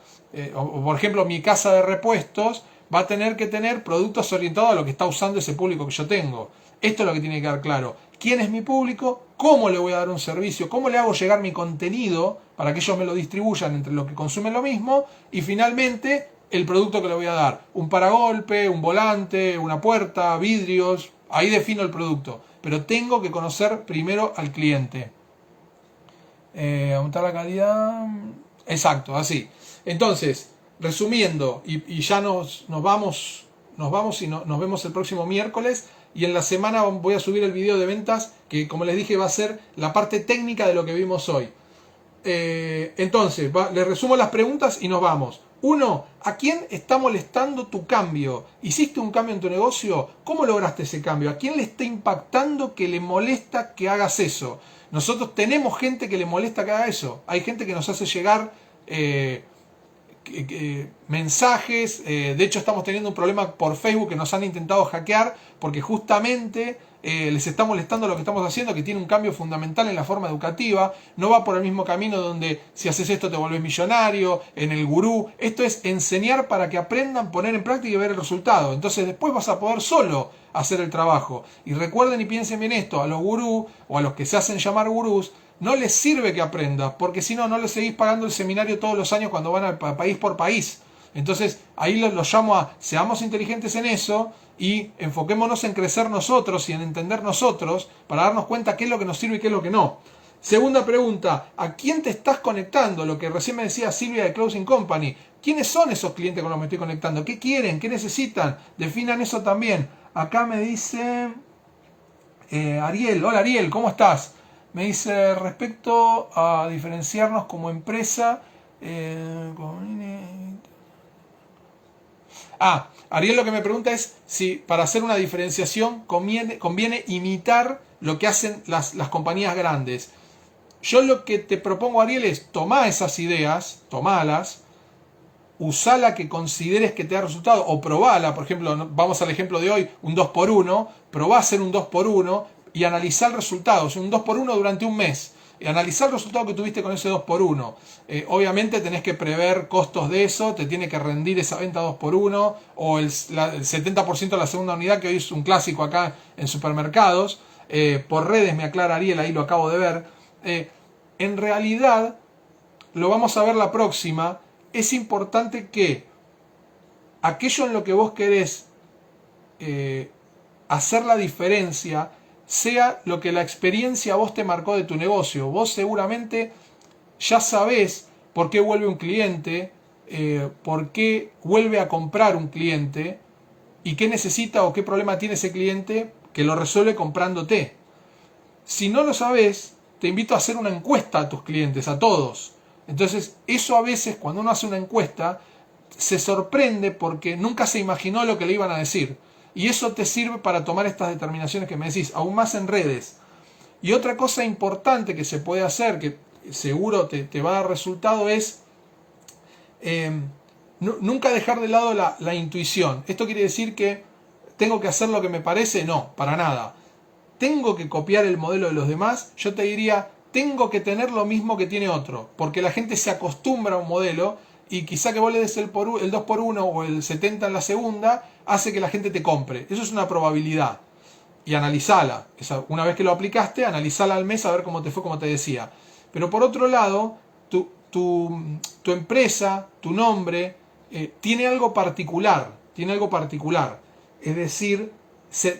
o por ejemplo mi casa de repuestos, va a tener que tener productos orientados a lo que está usando ese público que yo tengo. Esto es lo que tiene que quedar claro. ¿Quién es mi público? ¿Cómo le voy a dar un servicio? ¿Cómo le hago llegar mi contenido para que ellos me lo distribuyan entre los que consumen lo mismo? Y finalmente, el producto que le voy a dar. Un paragolpe, un volante, una puerta, vidrios. Ahí defino el producto. Pero tengo que conocer primero al cliente. Aumentar la calidad. Exacto, así. Entonces, resumiendo, y ya nos vamos y nos vemos el próximo miércoles. Y en la semana voy a subir el video de ventas, que como les dije va a ser la parte técnica de lo que vimos hoy. Entonces, les resumo las preguntas y nos vamos. 1. ¿A quién está molestando tu cambio? ¿Hiciste un cambio en tu negocio? ¿Cómo lograste ese cambio? ¿A quién le está impactando que le molesta que hagas eso? Nosotros tenemos gente que le molesta que haga eso. Hay gente que nos hace llegar mensajes. De hecho, estamos teniendo un problema por Facebook que nos han intentado hackear porque justamente les está molestando lo que estamos haciendo, que tiene un cambio fundamental en la forma educativa. No va por el mismo camino donde si haces esto te volvés millonario, en el gurú. Esto es enseñar para que aprendan, poner en práctica y ver el resultado. Entonces después vas a poder solo hacer el trabajo. Y recuerden y piensen bien esto, a los gurús o a los que se hacen llamar gurús, no les sirve que aprendas, porque si no, no les seguís pagando el seminario todos los años cuando van al país por país. Entonces ahí los llamo a seamos inteligentes en eso y enfoquémonos en crecer nosotros y en entender nosotros para darnos cuenta qué es lo que nos sirve y qué es lo que no. Segunda pregunta, ¿a quién te estás conectando? Lo que recién me decía Silvia de Closing Company. ¿Quiénes son esos clientes con los que me estoy conectando? ¿Qué quieren? ¿Qué necesitan? Definan eso también. Acá me dice Ariel. Hola Ariel, ¿cómo estás? Me dice respecto a diferenciarnos como empresa. Ariel lo que me pregunta es si para hacer una diferenciación conviene imitar lo que hacen las compañías grandes. Yo lo que te propongo, Ariel, es tomar esas ideas, tomalas, usá la que consideres que te da resultado o probala. Por ejemplo, vamos al ejemplo de hoy, un 2x1, probá a hacer un 2x1 y analizar el resultado, un 2x1 durante un mes. Y analizar el resultado que tuviste con ese 2x1. Obviamente tenés que prever costos de eso, te tiene que rendir esa venta 2x1 o el 70% de la segunda unidad, que hoy es un clásico acá en supermercados. Por redes me aclara Ariel, ahí lo acabo de ver. En realidad, lo vamos a ver la próxima, es importante que aquello en lo que vos querés hacer la diferencia sea lo que la experiencia a vos te marcó de tu negocio. Vos seguramente ya sabés por qué vuelve un cliente, por qué vuelve a comprar un cliente y qué necesita o qué problema tiene ese cliente que lo resuelve comprándote. Si no lo sabés, te invito a hacer una encuesta a tus clientes, a todos. Entonces, eso a veces, cuando uno hace una encuesta, se sorprende porque nunca se imaginó lo que le iban a decir. Y eso te sirve para tomar estas determinaciones que me decís, aún más en redes. Y otra cosa importante que se puede hacer, que seguro te va a dar resultado, es nunca dejar de lado la intuición. ¿Esto quiere decir que tengo que hacer lo que me parece? No, para nada. ¿Tengo que copiar el modelo de los demás? Yo te diría, tengo que tener lo mismo que tiene otro, porque la gente se acostumbra a un modelo y quizá que vos le des el 2x1 o el 70 en la segunda, hace que la gente te compre. Eso es una probabilidad. Y analizala. Una vez que lo aplicaste, analizala al mes a ver cómo te fue, como te decía. Pero por otro lado, tu empresa, tu nombre, tiene algo particular. Tiene algo particular. Es decir,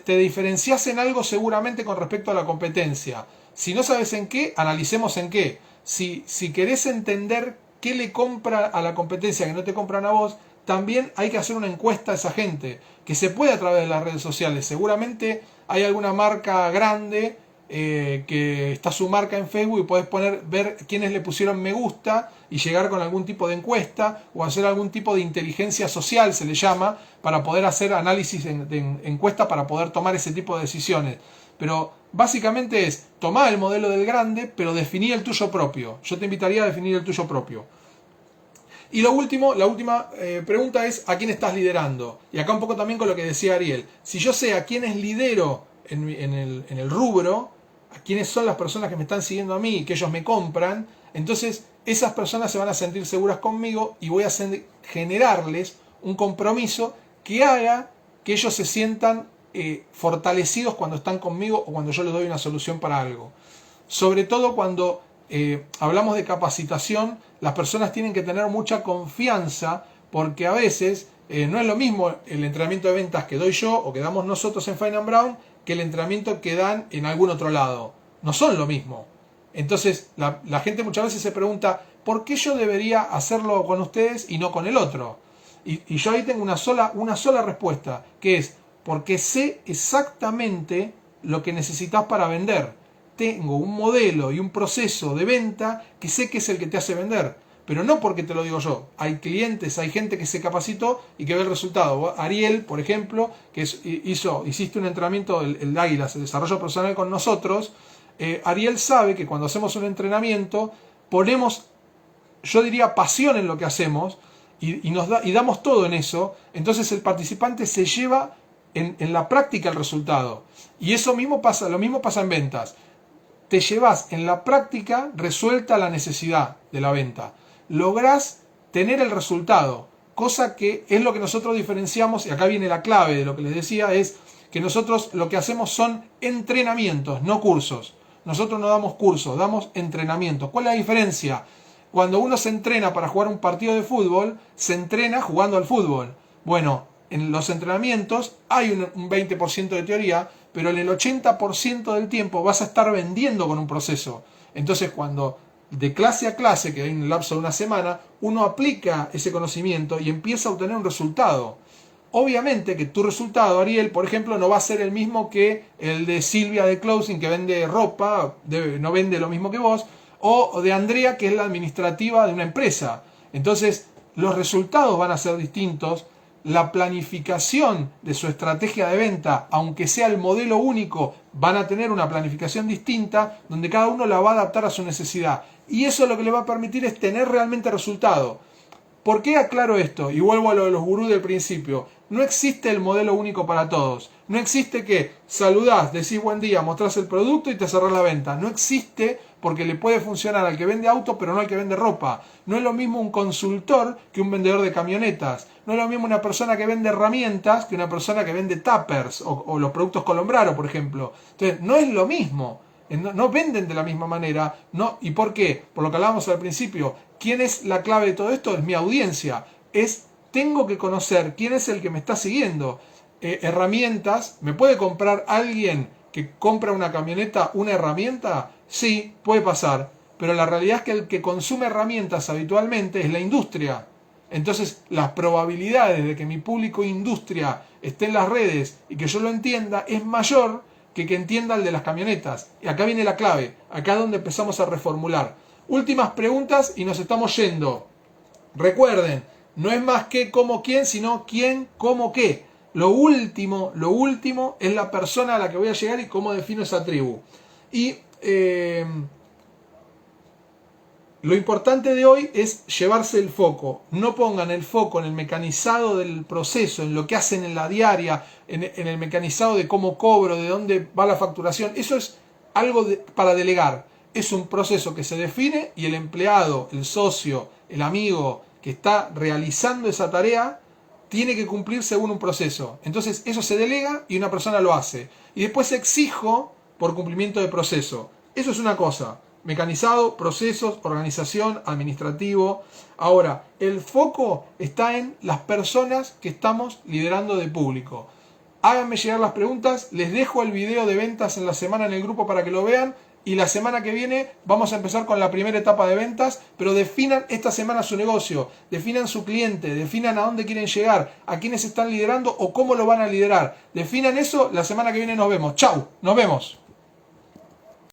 te diferencias en algo seguramente con respecto a la competencia. Si no sabes en qué, analicemos en qué. Si querés entender qué le compra a la competencia que no te compran a vos, también hay que hacer una encuesta a esa gente, que se puede a través de las redes sociales. Seguramente hay alguna marca grande que está su marca en Facebook y podés ver quiénes le pusieron me gusta y llegar con algún tipo de encuesta o hacer algún tipo de inteligencia social, se le llama, para poder hacer análisis de encuesta para poder tomar ese tipo de decisiones. Pero básicamente es tomar el modelo del grande, pero definir el tuyo propio. Yo te invitaría a definir el tuyo propio. Y la última pregunta es ¿a quién estás liderando? Y acá un poco también con lo que decía Ariel. Si yo sé a quiénes lidero en el rubro, a quiénes son las personas que me están siguiendo a mí y que ellos me compran, entonces esas personas se van a sentir seguras conmigo y voy a generarles un compromiso que haga que ellos se sientan fortalecidos cuando están conmigo o cuando yo les doy una solución para algo. Sobre todo cuando hablamos de capacitación, las personas tienen que tener mucha confianza, porque a veces no es lo mismo el entrenamiento de ventas que doy yo o que damos nosotros en Fine & Brown que el entrenamiento que dan en algún otro lado. No son lo mismo. Entonces la gente muchas veces se pregunta, ¿por qué yo debería hacerlo con ustedes y no con el otro? Y yo ahí tengo una sola respuesta, que es porque sé exactamente lo que necesitas para vender. Tengo un modelo y un proceso de venta que sé que es el que te hace vender, pero no porque te lo digo yo. Hay clientes, hay gente que se capacitó y que ve el resultado. Ariel, por ejemplo, que hiciste un entrenamiento, el Águilas, el desarrollo personal con nosotros. Ariel sabe que cuando hacemos un entrenamiento ponemos, yo diría, pasión en lo que hacemos y damos todo en eso. Entonces el participante se lleva en la práctica el resultado. Y eso mismo pasa, lo mismo pasa en ventas. Te llevas en la práctica resuelta la necesidad de la venta. Lográs tener el resultado, cosa que es lo que nosotros diferenciamos, y acá viene la clave de lo que les decía, es que nosotros lo que hacemos son entrenamientos, no cursos. Nosotros no damos cursos, damos entrenamientos. ¿Cuál es la diferencia? Cuando uno se entrena para jugar un partido de fútbol, se entrena jugando al fútbol. Bueno, en los entrenamientos hay un 20% de teoría, pero en el 80% del tiempo vas a estar vendiendo con un proceso. Entonces, cuando de clase a clase, que hay un lapso de una semana, uno aplica ese conocimiento y empieza a obtener un resultado. Obviamente que tu resultado, Ariel, por ejemplo, no va a ser el mismo que el de Silvia de Closing, que vende ropa, no vende lo mismo que vos, o de Andrea, que es la administrativa de una empresa. Entonces, los resultados van a ser distintos. La planificación de su estrategia de venta, aunque sea el modelo único, van a tener una planificación distinta, donde cada uno la va a adaptar a su necesidad. Y eso lo que le va a permitir es tener realmente resultado. ¿Por qué aclaro esto? Y vuelvo a lo de los gurús del principio. No existe el modelo único para todos. No existe que saludás, decís buen día, mostrás el producto y te cerrás la venta. No existe, porque le puede funcionar al que vende autos, pero no al que vende ropa. No es lo mismo un consultor que un vendedor de camionetas. No es lo mismo una persona que vende herramientas que una persona que vende tuppers o los productos Colombraro, por ejemplo. Entonces, no es lo mismo. No venden de la misma manera. No. ¿Y por qué? Por lo que hablábamos al principio. ¿Quién es la clave de todo esto? Es mi audiencia. Tengo que conocer quién es el que me está siguiendo. Herramientas. ¿Me puede comprar alguien que compra una camioneta una herramienta? Sí, puede pasar. Pero la realidad es que el que consume herramientas habitualmente es la industria. Entonces, las probabilidades de que mi público industria esté en las redes y que yo lo entienda es mayor que entienda el de las camionetas. Y acá viene la clave. Acá es donde empezamos a reformular. Últimas preguntas y nos estamos yendo. Recuerden, no es más qué, cómo, quién, sino quién, cómo, qué. Lo último es la persona a la que voy a llegar y cómo defino esa tribu. Y lo importante de hoy es llevarse el foco. No pongan el foco en el mecanizado del proceso, en lo que hacen en la diaria, en el mecanizado de cómo cobro, de dónde va la facturación. Eso es algo para delegar. Es un proceso que se define y el empleado, el socio, el amigo que está realizando esa tarea tiene que cumplir según un proceso. Entonces eso se delega y una persona lo hace. Y después exijo por cumplimiento de proceso. Eso es una cosa. Mecanizado, procesos, organización, administrativo. Ahora, el foco está en las personas que estamos liderando de público. Háganme llegar las preguntas. Les dejo el video de ventas en la semana en el grupo para que lo vean. Y la semana que viene vamos a empezar con la primera etapa de ventas, pero definan esta semana su negocio, definan su cliente, definan a dónde quieren llegar, a quiénes están liderando o cómo lo van a liderar. Definan eso, la semana que viene nos vemos. ¡Chau! Nos vemos.